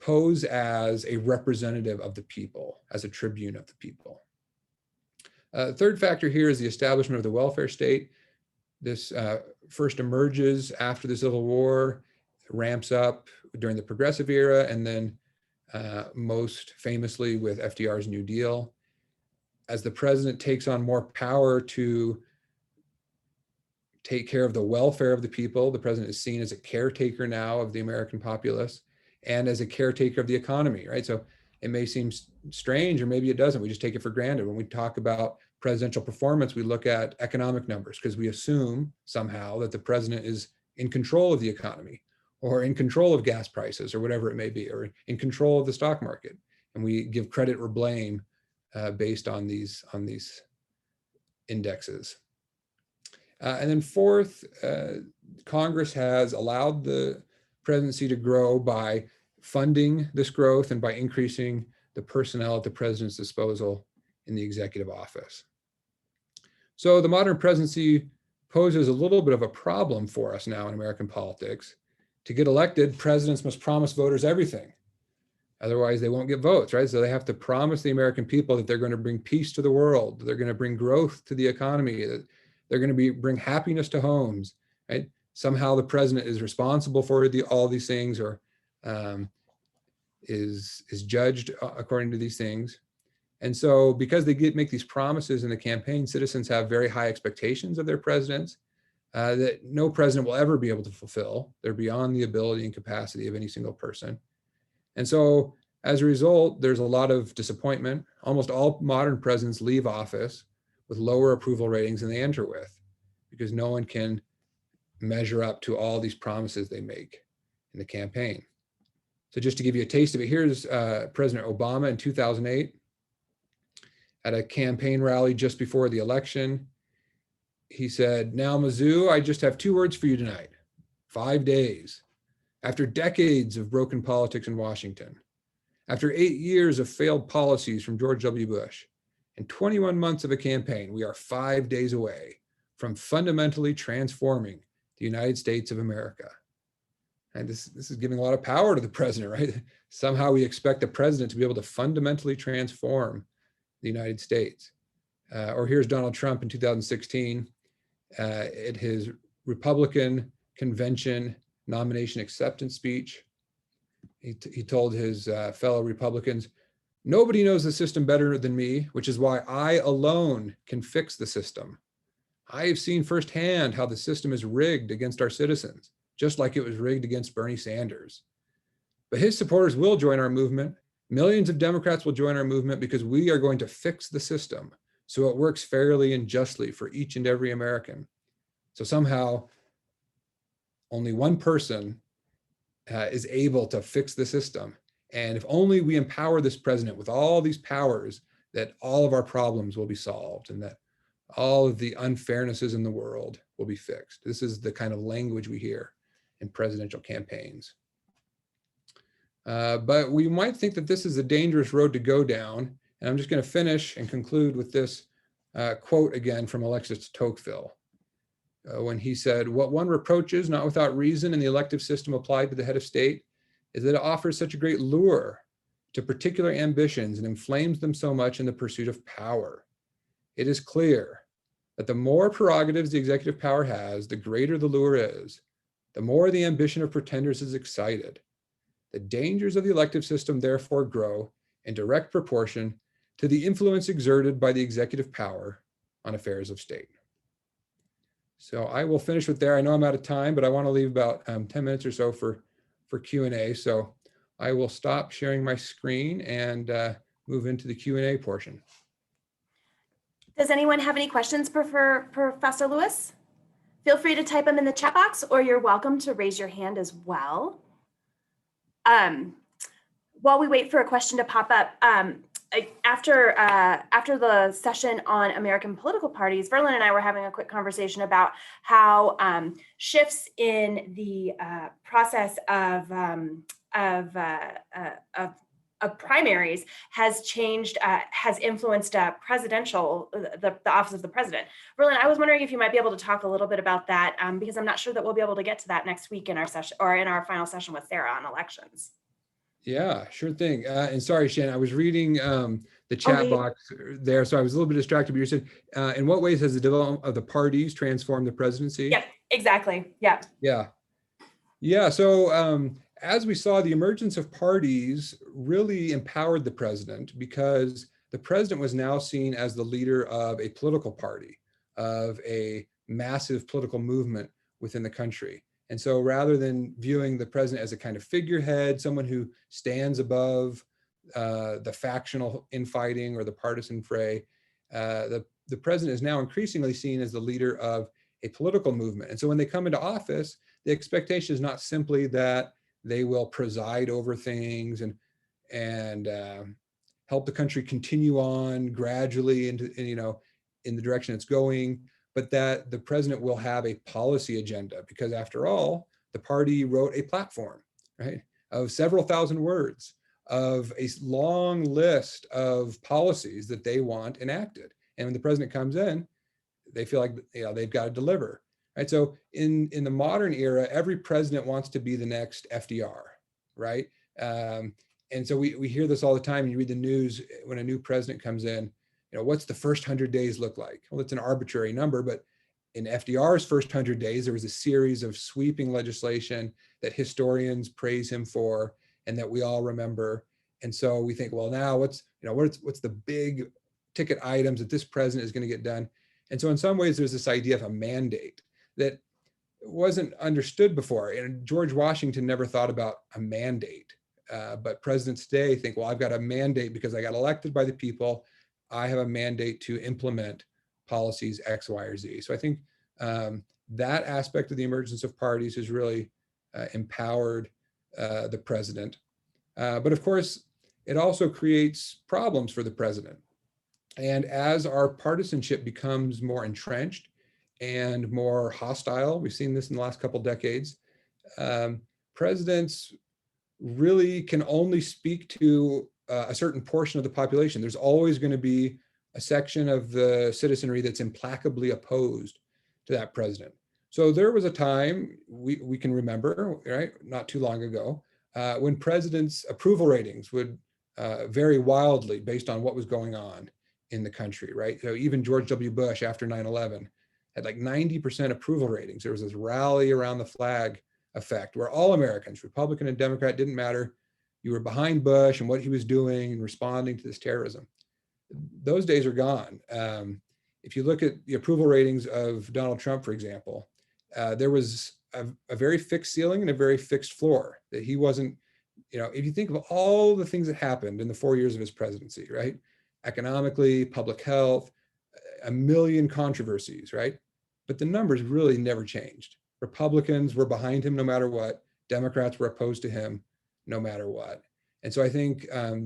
pose as a representative of the people, as a tribune of the people. Third factor here is the establishment of the welfare state. This first emerges after the Civil War, ramps up during the Progressive era, and then most famously with FDR's New Deal. As the president takes on more power to take care of the welfare of the people, the president is seen as a caretaker now of the American populace and as a caretaker of the economy, right? So it may seem strange, or maybe it doesn't. We just take it for granted. When we talk about presidential performance, we look at economic numbers because we assume somehow that the president is in control of the economy or in control of gas prices or whatever it may be, or in control of the stock market. And we give credit or blame based on these indexes. And then fourth, Congress has allowed the presidency to grow by funding this growth and by increasing the personnel at the president's disposal in the executive office. So the modern presidency poses a little bit of a problem for us now in American politics. To get elected, presidents must promise voters everything. Otherwise, they won't get votes, right? So they have to promise the American people that they're going to bring peace to the world, they're going to bring growth to the economy, that they're going to bring happiness to homes, right? Somehow the president is responsible for all these things, or is judged according to these things. And so because they make these promises in the campaign, citizens have very high expectations of their presidents that no president will ever be able to fulfill. They're beyond the ability and capacity of any single person. And so as a result, there's a lot of disappointment. Almost all modern presidents leave office with lower approval ratings than they enter with, because no one can measure up to all these promises they make in the campaign. So just to give you a taste of it, here's President Obama in 2008 at a campaign rally just before the election. He said, "Now, Mizzou, I just have 2 words for you tonight: 5 days. After decades of broken politics in Washington, after 8 years of failed policies from George W. Bush, and 21 months of a campaign, we are 5 days away from fundamentally transforming the United States of America." And this is giving a lot of power to the president, right? Somehow we expect the president to be able to fundamentally transform the United States. Or here's Donald Trump in 2016 at his Republican convention nomination acceptance speech. He told his fellow Republicans, "Nobody knows the system better than me, which is why I alone can fix the system. I have seen firsthand how the system is rigged against our citizens, just like it was rigged against Bernie Sanders. But his supporters will join our movement. Millions of Democrats will join our movement because we are going to fix the system so it works fairly and justly for each and every American." So somehow only one person is able to fix the system. And if only we empower this president with all these powers, that all of our problems will be solved and that all of the unfairnesses in the world will be fixed. This is the kind of language we hear in presidential campaigns. But we might think that this is a dangerous road to go down. And I'm just going to finish and conclude with this quote again from Alexis Tocqueville, when he said, "What one reproaches, not without reason, in the elective system applied to the head of state is that it offers such a great lure to particular ambitions and inflames them so much in the pursuit of power. It is clear that the more prerogatives the executive power has, the greater the lure is, the more the ambition of pretenders is excited. The dangers of the elective system therefore grow in direct proportion to the influence exerted by the executive power on affairs of state. So I will finish with there. I know I'm out of time, but I want to leave about 10 minutes or so for Q&A. So I will stop sharing my screen and move into the Q&A portion. Does anyone have any questions for Professor Lewis? Feel free to type them in the chat box, or you're welcome to raise your hand as well. While we wait for a question to pop up, after the session on American political parties, Verlin and I were having a quick conversation about how shifts in the process of primaries has changed, has influenced the office of the president. Verlin, I was wondering if you might be able to talk a little bit about that, because I'm not sure that we'll be able to get to that next week in our session or in our final session with Sarah on elections. Yeah, sure thing. And sorry, Shannon, I was reading the chat box there, so I was a little bit distracted. But you said, in what ways has the development of the parties transformed the presidency? Yep, exactly. Yeah. Yeah. So as we saw, the emergence of parties really empowered the president, because the president was now seen as the leader of a political party, of a massive political movement within the country. And so rather than viewing the president as a kind of figurehead, someone who stands above the factional infighting or the partisan fray, the president is now increasingly seen as the leader of a political movement. And so when they come into office, the expectation is not simply that they will preside over things and help the country continue on gradually into, in the direction it's going, but that the president will have a policy agenda, because after all, the party wrote a platform, right, of several thousand words, of a long list of policies that they want enacted. And when the president comes in, they feel like they've got to deliver, right? So in the modern era, every president wants to be the next FDR, right? And so we hear this all the time. And you read the news when a new president comes in, what's the first 100 days look like? Well, it's an arbitrary number, but in FDR's first 100 days, there was a series of sweeping legislation that historians praise him for and that we all remember. And so we think, well, now what's the big ticket items that this president is going to get done? And so in some ways, there's this idea of a mandate that wasn't understood before. And George Washington never thought about a mandate. But presidents today think, well, I've got a mandate because I got elected by the people. I have a mandate to implement policies X, Y, or Z. So I think that aspect of the emergence of parties has really empowered the president. But of course, it also creates problems for the president. And as our partisanship becomes more entrenched and more hostile, we've seen this in the last couple of decades, presidents really can only speak to a certain portion of the population. There's always going to be a section of the citizenry that's implacably opposed to that president. So there was a time we can remember, right, not too long ago, when presidents' approval ratings would vary wildly based on what was going on in the country, right? So even George W. Bush after 9/11 had like 90% approval ratings. There was this rally around the flag effect where all Americans, Republican and Democrat, didn't matter. You were behind Bush and what he was doing and responding to this terrorism. Those days are gone. If you look at the approval ratings of Donald Trump, for example, there was a very fixed ceiling and a very fixed floor, that he wasn't, if you think of all the things that happened in the 4 years of his presidency, right? Economically, public health, a million controversies, right? But the numbers really never changed. Republicans were behind him no matter what. Democrats were opposed to him no matter what. And so I think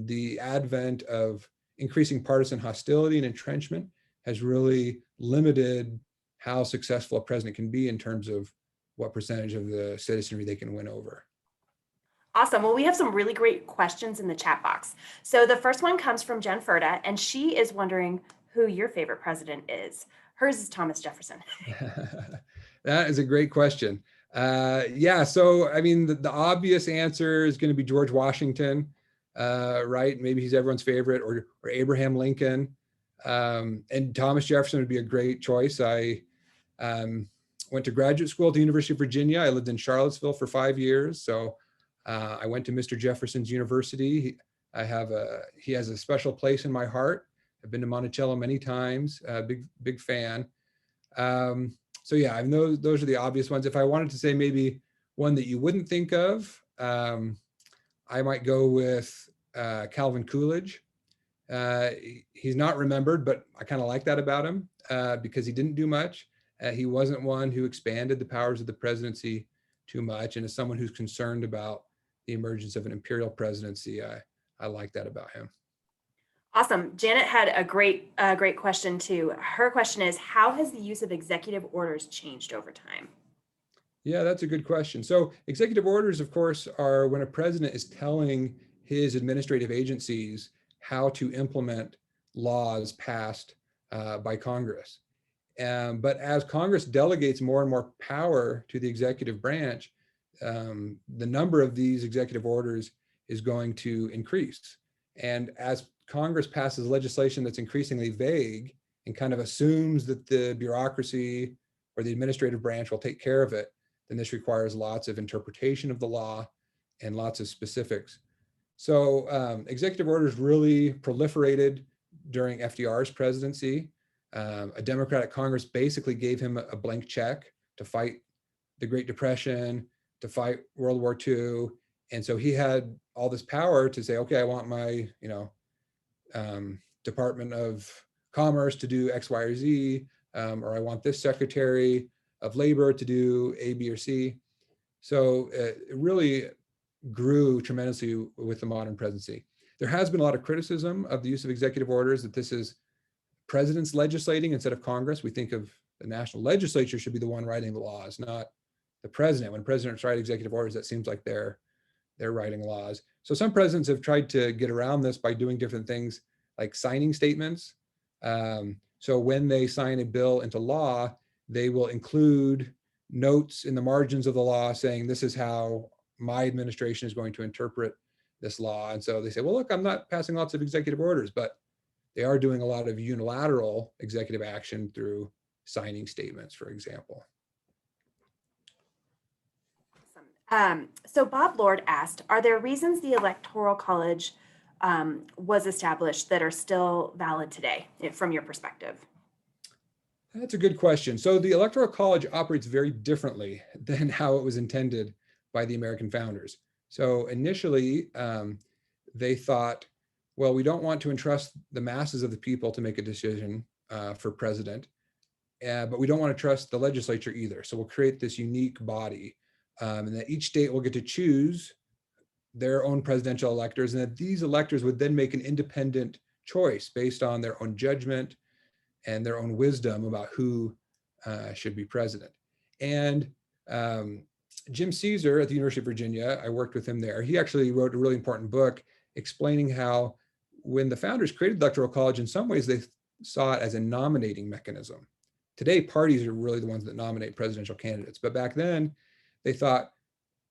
the advent of increasing partisan hostility and entrenchment has really limited how successful a president can be in terms of what percentage of the citizenry they can win over. Awesome. Well, we have some really great questions in the chat box. So the first one comes from Jen Ferda, and she is wondering who your favorite president is. Hers is Thomas Jefferson. That is a great question. Yeah, so I mean, the obvious answer is going to be George Washington, right? Maybe he's everyone's favorite, or Abraham Lincoln. And Thomas Jefferson would be a great choice. I went to graduate school at the University of Virginia. I lived in Charlottesville for 5 years. So I went to Mr. Jefferson's University. He has a special place in my heart. I've been to Monticello many times, big fan. So yeah, I mean, those are the obvious ones. If I wanted to say maybe one that you wouldn't think of, I might go with Calvin Coolidge. He's not remembered, but I kind of like that about him because he didn't do much. He wasn't one who expanded the powers of the presidency too much. And as someone who's concerned about the emergence of an imperial presidency, I like that about him. Awesome. Janet had a great question too. Her question is, how has the use of executive orders changed over time? Yeah, that's a good question. So executive orders, of course, are when a president is telling his administrative agencies how to implement laws passed by Congress. But as Congress delegates more and more power to the executive branch, the number of these executive orders is going to increase. And as Congress passes legislation that's increasingly vague and kind of assumes that the bureaucracy or the administrative branch will take care of it, then this requires lots of interpretation of the law and lots of specifics. So executive orders really proliferated during FDR's presidency. A Democratic Congress basically gave him a blank check to fight the Great Depression, to fight World War II. And so he had all this power to say, okay, I want my, Department of Commerce to do X, Y, or Z, or I want this Secretary of Labor to do A, B, or C. So it really grew tremendously with the modern presidency. There has been a lot of criticism of the use of executive orders, that this is presidents legislating instead of Congress. We think of the national legislature should be the one writing the laws, not the president. When presidents write executive orders, that seems like they're writing laws. So some presidents have tried to get around this by doing different things like signing statements. So when they sign a bill into law, they will include notes in the margins of the law saying, this is how my administration is going to interpret this law. And so they say, well, look, I'm not passing lots of executive orders, but they are doing a lot of unilateral executive action through signing statements, for example. So Bob Lord asked, are there reasons the Electoral College was established that are still valid today, from your perspective? That's a good question. So the Electoral College operates very differently than how it was intended by the American founders. So initially, they thought, well, we don't want to entrust the masses of the people to make a decision for president, but we don't want to trust the legislature either. So we'll create this unique body, and that each state will get to choose their own presidential electors, and that these electors would then make an independent choice based on their own judgment and their own wisdom about who should be president. And Jim Caesar at the University of Virginia, I worked with him there. He actually wrote a really important book explaining how when the founders created the Electoral College, in some ways they saw it as a nominating mechanism. Today, parties are really the ones that nominate presidential candidates. But back then, they thought,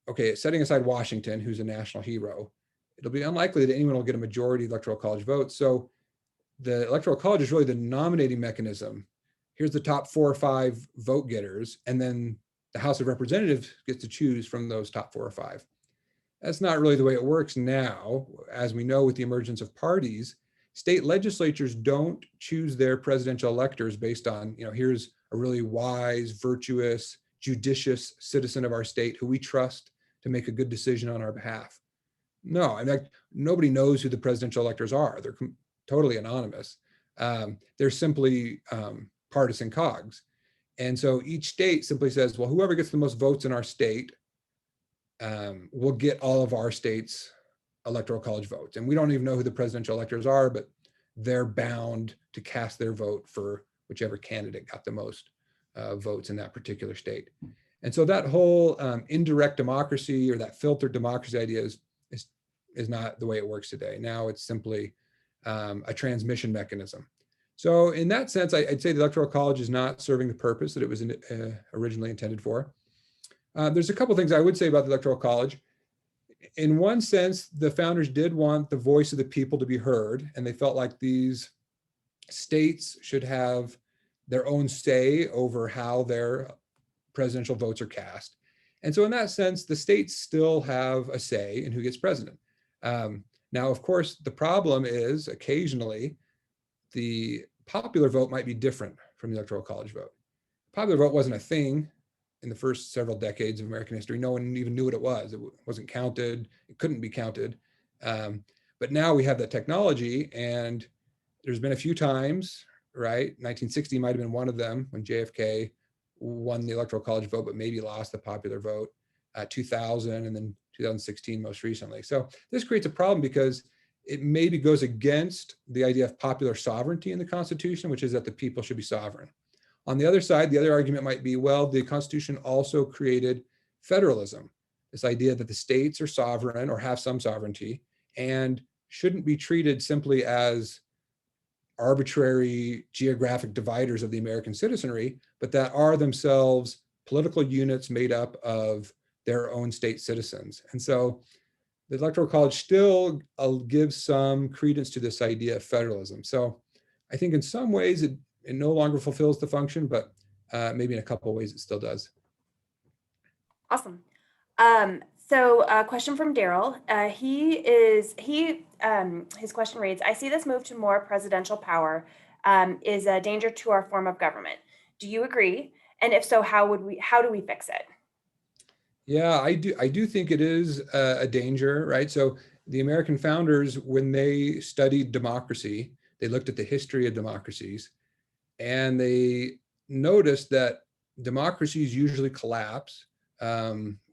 okay, setting aside Washington, who's a national hero, it'll be unlikely that anyone will get a majority of the Electoral College votes. So the Electoral College is really the nominating mechanism. Here's the top 4 or 5 vote getters, and then the House of Representatives gets to choose from those top 4 or 5. That's not really the way it works now. As we know, with the emergence of parties, state legislatures don't choose their presidential electors based on, here's a really wise, virtuous, judicious citizen of our state who we trust to make a good decision on our behalf. No, in fact, nobody knows who the presidential electors are. They're totally anonymous. They're simply partisan cogs. And so each state simply says, well, whoever gets the most votes in our state will get all of our state's Electoral College votes. And we don't even know who the presidential electors are, but they're bound to cast their vote for whichever candidate got the most votes in that particular state. And so that whole indirect democracy, or that filtered democracy idea is not the way it works today. Now it's simply a transmission mechanism. So in that sense, I'd say the Electoral College is not serving the purpose that it was originally intended for. There's a couple things I would say about the Electoral College. In one sense, the founders did want the voice of the people to be heard, and they felt like these states should have their own say over how their presidential votes are cast. And so in that sense, the states still have a say in who gets president. Now, of course, the problem is occasionally the popular vote might be different from the electoral college vote. Popular vote wasn't a thing in the first several decades of American history. No one even knew what it was. It wasn't counted. It couldn't be counted. But now we have that technology, and there's been a few times, right? 1960 might have been one of them when JFK won the electoral college vote, but maybe lost the popular vote. 2000 and then 2016 most recently. So this creates a problem because it maybe goes against the idea of popular sovereignty in the Constitution, which is that the people should be sovereign. On the other side, the other argument might be, well, the Constitution also created federalism, this idea that the states are sovereign or have some sovereignty and shouldn't be treated simply as arbitrary geographic dividers of the American citizenry, but that are themselves political units made up of their own state citizens. And so the Electoral College still gives some credence to this idea of federalism. So I think in some ways it no longer fulfills the function, but maybe in a couple of ways it still does. Awesome. So a question from Daryl. His question reads, I see this move to more presidential power is a danger to our form of government. Do you agree? And if so, how do we fix it? Yeah, I do think it is a danger, right? So the American founders, when they studied democracy, they looked at the history of democracies, and they noticed that democracies usually collapse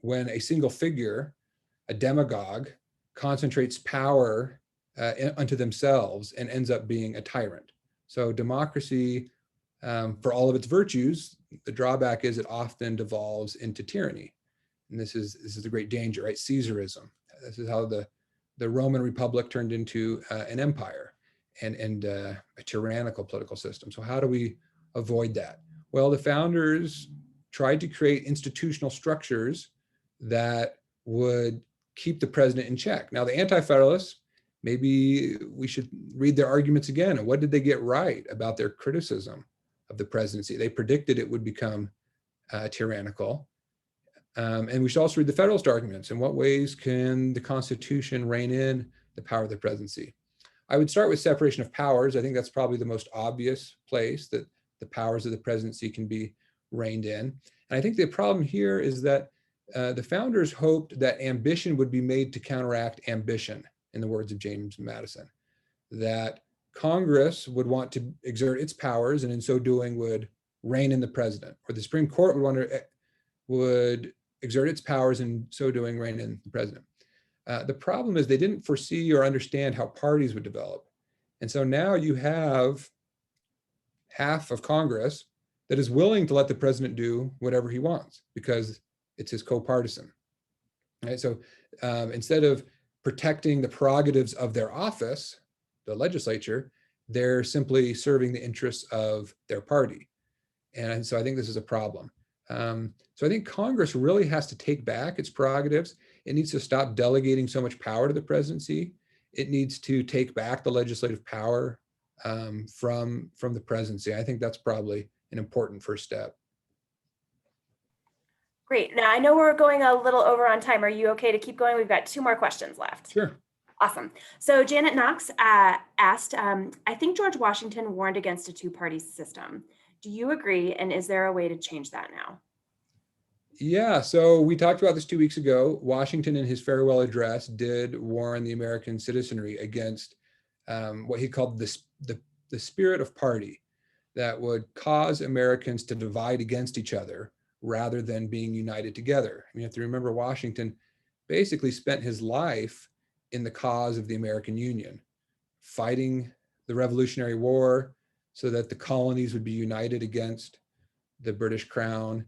when a single figure, a demagogue, concentrates power unto themselves and ends up being a tyrant. So democracy, for all of its virtues, the drawback is it often devolves into tyranny. And this is the great danger, right? Caesarism. This is how the Roman Republic turned into an empire and a tyrannical political system. So how do we avoid that? Well, the founders tried to create institutional structures that would keep the president in check. Now, the Anti-Federalists, maybe we should read their arguments again. And what did they get right about their criticism of the presidency? They predicted it would become tyrannical. And we should also read the Federalist arguments. In what ways can the Constitution rein in the power of the presidency? I would start with separation of powers. I think that's probably the most obvious place that the powers of the presidency can be reined in. And I think the problem here is that the founders hoped that ambition would be made to counteract ambition, in the words of James Madison, that Congress would want to exert its powers and in so doing would rein in the president, or the Supreme Court would exert its powers and so doing rein in the president. The problem is they didn't foresee or understand how parties would develop. And so now you have half of Congress that is willing to let the president do whatever he wants because it's his co-partisan. Right? So instead of protecting the prerogatives of their office, the legislature, they're simply serving the interests of their party. And so I think this is a problem. So I think Congress really has to take back its prerogatives. It needs to stop delegating so much power to the presidency. It needs to take back the legislative power from the presidency. I think that's probably an important first step. Great. Now I know we're going a little over on time. Are you okay to keep going? We've got 2 more questions left. Sure. Awesome. So Janet Knox asked, I think George Washington warned against a 2-party system. Do you agree? And is there a way to change that now? Yeah, so we talked about this 2 weeks ago. Washington, in his farewell address, did warn the American citizenry against what he called the spirit of party that would cause Americans to divide against each other rather than being united together. You have to remember, Washington basically spent his life in the cause of the American Union, fighting the Revolutionary War so that the colonies would be united against the British Crown,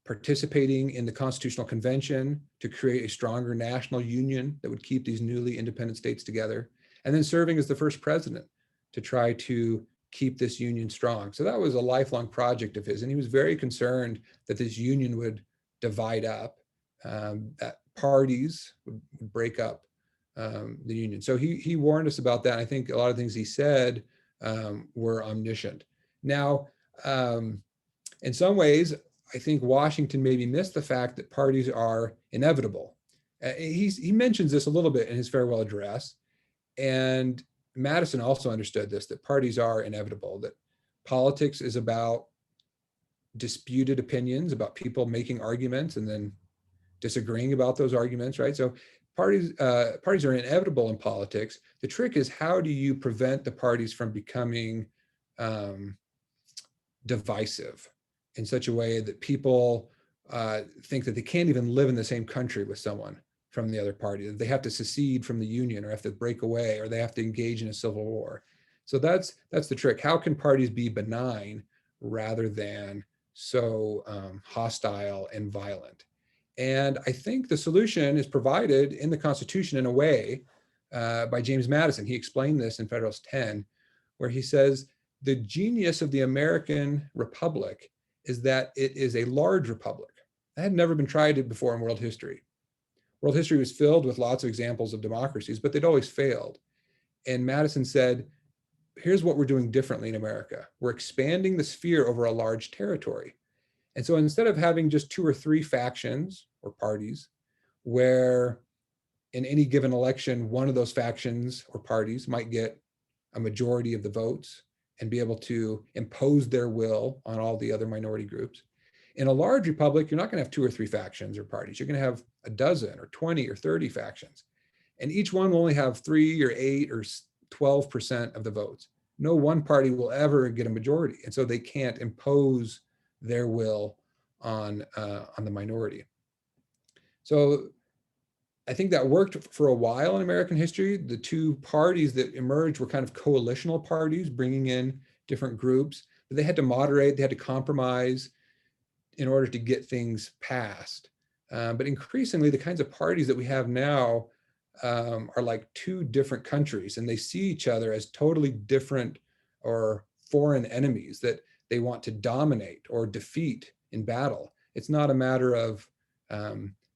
participating in the Constitutional Convention to create a stronger national union that would keep these newly independent states together, and then serving as the first president to try to keep this union strong. So that was a lifelong project of his, and he was very concerned that this union would divide up, that parties would break up the union. So he warned us about that. I think a lot of things he said were omniscient. Now, in some ways, I think Washington maybe missed the fact that parties are inevitable. He mentions this a little bit in his farewell address. And Madison also understood this, that parties are inevitable, that politics is about disputed opinions, about people making arguments and then disagreeing about those arguments, right? So parties are inevitable in politics. The trick is, how do you prevent the parties from becoming divisive in such a way that people think that they can't even live in the same country with someone from the other party, that they have to secede from the union or have to break away or they have to engage in a civil war. So that's the trick. How can parties be benign rather than so hostile and violent? And I think the solution is provided in the Constitution in a way by James Madison. He explained this in Federalist 10, where he says, the genius of the American Republic is that it is a large republic. That had never been tried before in world history. World history was filled with lots of examples of democracies, but they'd always failed. And Madison said, here's what we're doing differently in America. We're expanding the sphere over a large territory. And so instead of having just 2 or 3 factions or parties, where in any given election, one of those factions or parties might get a majority of the votes and be able to impose their will on all the other minority groups. In a large republic, you're not going to have 2 or 3 factions or parties. You're going to have a dozen or 20 or 30 factions. And each one will only have 3 or 8 or 12% of the votes. No one party will ever get a majority. And so they can't impose their will on the minority. So I think that worked for a while in American history. The 2 parties that emerged were kind of coalitional parties, bringing in different groups, but they had to moderate, they had to compromise in order to get things passed. But increasingly, the kinds of parties that we have now are like 2 different countries, and they see each other as totally different or foreign enemies that they want to dominate or defeat in battle. It's not a matter of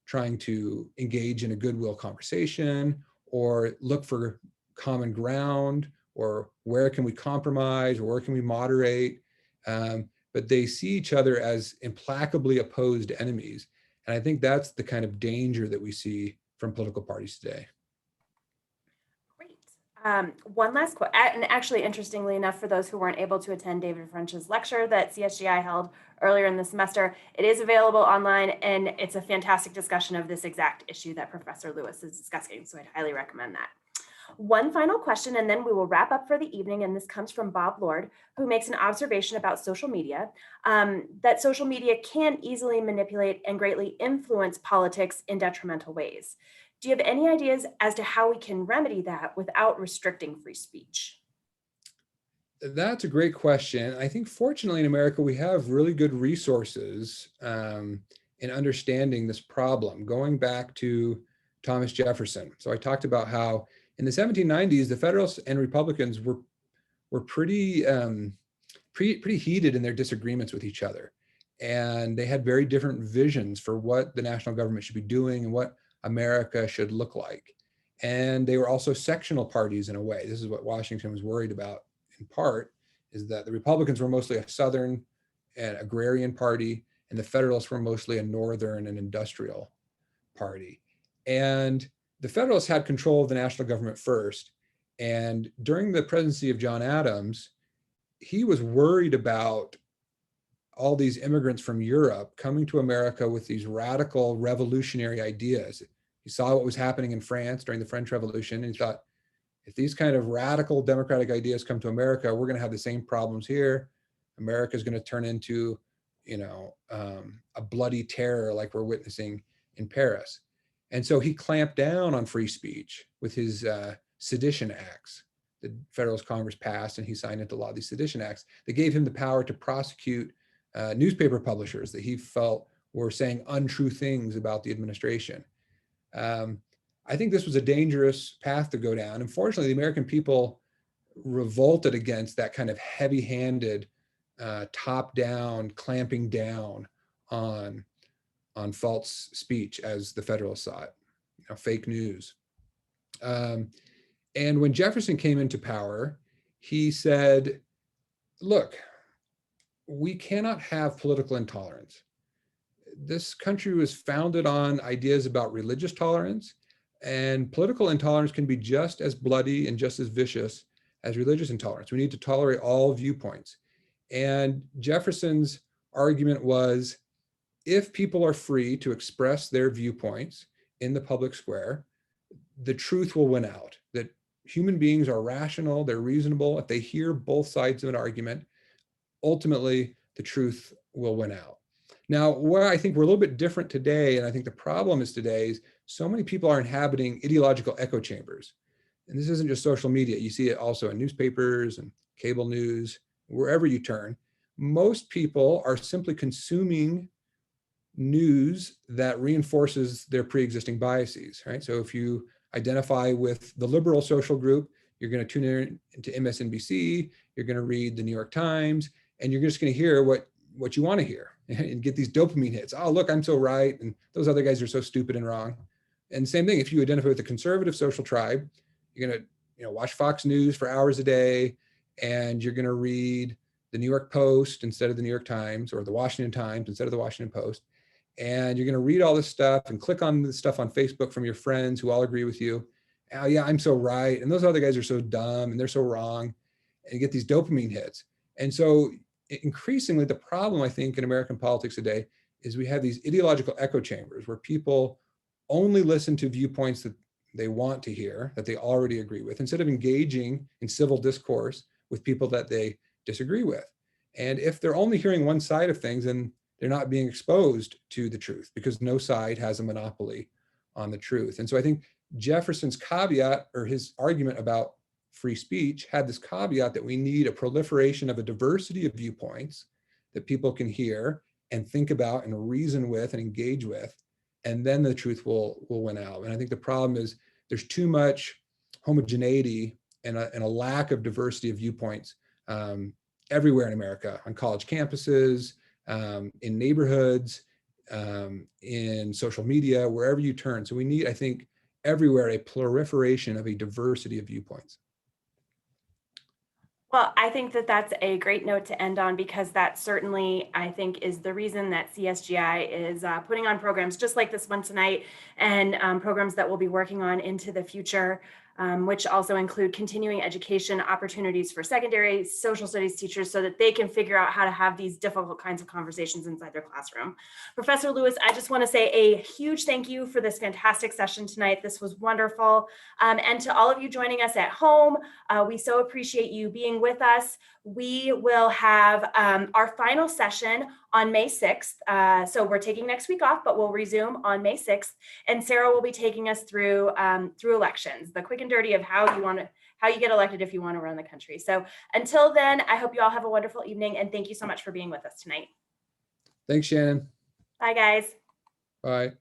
trying to engage in a goodwill conversation or look for common ground or where can we compromise or where can we moderate. But they see each other as implacably opposed enemies. And I think that's the kind of danger that we see from political parties today. Great. One last quote, and actually, interestingly enough, for those who weren't able to attend David French's lecture that CSGI held earlier in the semester, it is available online, and it's a fantastic discussion of this exact issue that Professor Lewis is discussing, so I'd highly recommend that. One final question, and then we will wrap up for the evening, and this comes from Bob Lord, who makes an observation about social media, that social media can easily manipulate and greatly influence politics in detrimental ways. Do you have any ideas as to how we can remedy that without restricting free speech? That's a great question. I think fortunately in America, we have really good resources in understanding this problem, going back to Thomas Jefferson. So I talked about how in the 1790s, the Federalists and Republicans were pretty heated in their disagreements with each other. And they had very different visions for what the national government should be doing and what America should look like. And they were also sectional parties in a way. This is what Washington was worried about in part, is that the Republicans were mostly a Southern and agrarian party, and the Federalists were mostly a Northern and industrial party. And the Federalists had control of the national government first. And during the presidency of John Adams, he was worried about all these immigrants from Europe coming to America with these radical revolutionary ideas. He saw what was happening in France during the French Revolution, and he thought, if these kind of radical democratic ideas come to America, we're going to have the same problems here. America is going to turn into, a bloody terror like we're witnessing in Paris. And so he clamped down on free speech with his sedition acts. The Federalist Congress passed, and he signed into law these sedition acts that gave him the power to prosecute newspaper publishers that he felt were saying untrue things about the administration. I think this was a dangerous path to go down. Unfortunately, the American people revolted against that kind of heavy-handed, top-down, clamping down on false speech, as the Federalists saw it, fake news. And when Jefferson came into power, he said, look, we cannot have political intolerance. this country was founded on ideas about religious tolerance, and political intolerance can be just as bloody and just as vicious as religious intolerance. We need to tolerate all viewpoints. And Jefferson's argument was, if people are free to express their viewpoints in the public square, the truth will win out, that human beings are rational, they're reasonable. If they hear both sides of an argument, ultimately the truth will win out. Now, where I think we're a little bit different today, and I think the problem is today, is so many people are inhabiting ideological echo chambers. And this isn't just social media. You see it also in newspapers and cable news, wherever you turn. Most people are simply consuming news that reinforces their pre-existing biases, right? So if you identify with the liberal social group, you're going to tune in to MSNBC, you're going to read the New York Times, and you're just going to hear what you want to hear and get these dopamine hits. Oh, look, I'm so right, and those other guys are so stupid and wrong. And same thing, if you identify with the conservative social tribe, you're going to watch Fox News for hours a day, and you're going to read the New York Post instead of the New York Times, or the Washington Times instead of the Washington Post. And you're going to read all this stuff and click on the stuff on Facebook from your friends who all agree with you. Oh yeah, I'm so right, and those other guys are so dumb and they're so wrong, and you get these dopamine hits. And so increasingly, the problem I think in American politics today is we have these ideological echo chambers where people only listen to viewpoints that they want to hear, that they already agree with, instead of engaging in civil discourse with people that they disagree with. And if they're only hearing one side of things, then they're not being exposed to the truth, because no side has a monopoly on the truth. And so I think Jefferson's caveat, or his argument about free speech, had this caveat that we need a proliferation of a diversity of viewpoints that people can hear and think about and reason with and engage with, and then the truth will win out. And I think the problem is there's too much homogeneity and a lack of diversity of viewpoints everywhere in America, on college campuses, in neighborhoods, in social media, wherever you turn. So we need, I think, everywhere a proliferation of a diversity of viewpoints. Well, I think that that's a great note to end on, because that certainly, I think, is the reason that CSGI is putting on programs just like this one tonight, and programs that we'll be working on into the future, which also include continuing education opportunities for secondary social studies teachers so that they can figure out how to have these difficult kinds of conversations inside their classroom. Professor Lewis, I just want to say a huge thank you for this fantastic session tonight. This was wonderful. And to all of you joining us at home, we so appreciate you being with us. We will have our final session on May 6th. So we're taking next week off, but we'll resume on May 6th. And Sarah will be taking us through elections, the quick and dirty of how you get elected if you want to run the country. So until then, I hope you all have a wonderful evening, and thank you so much for being with us tonight. Thanks, Shannon. Bye, guys. Bye.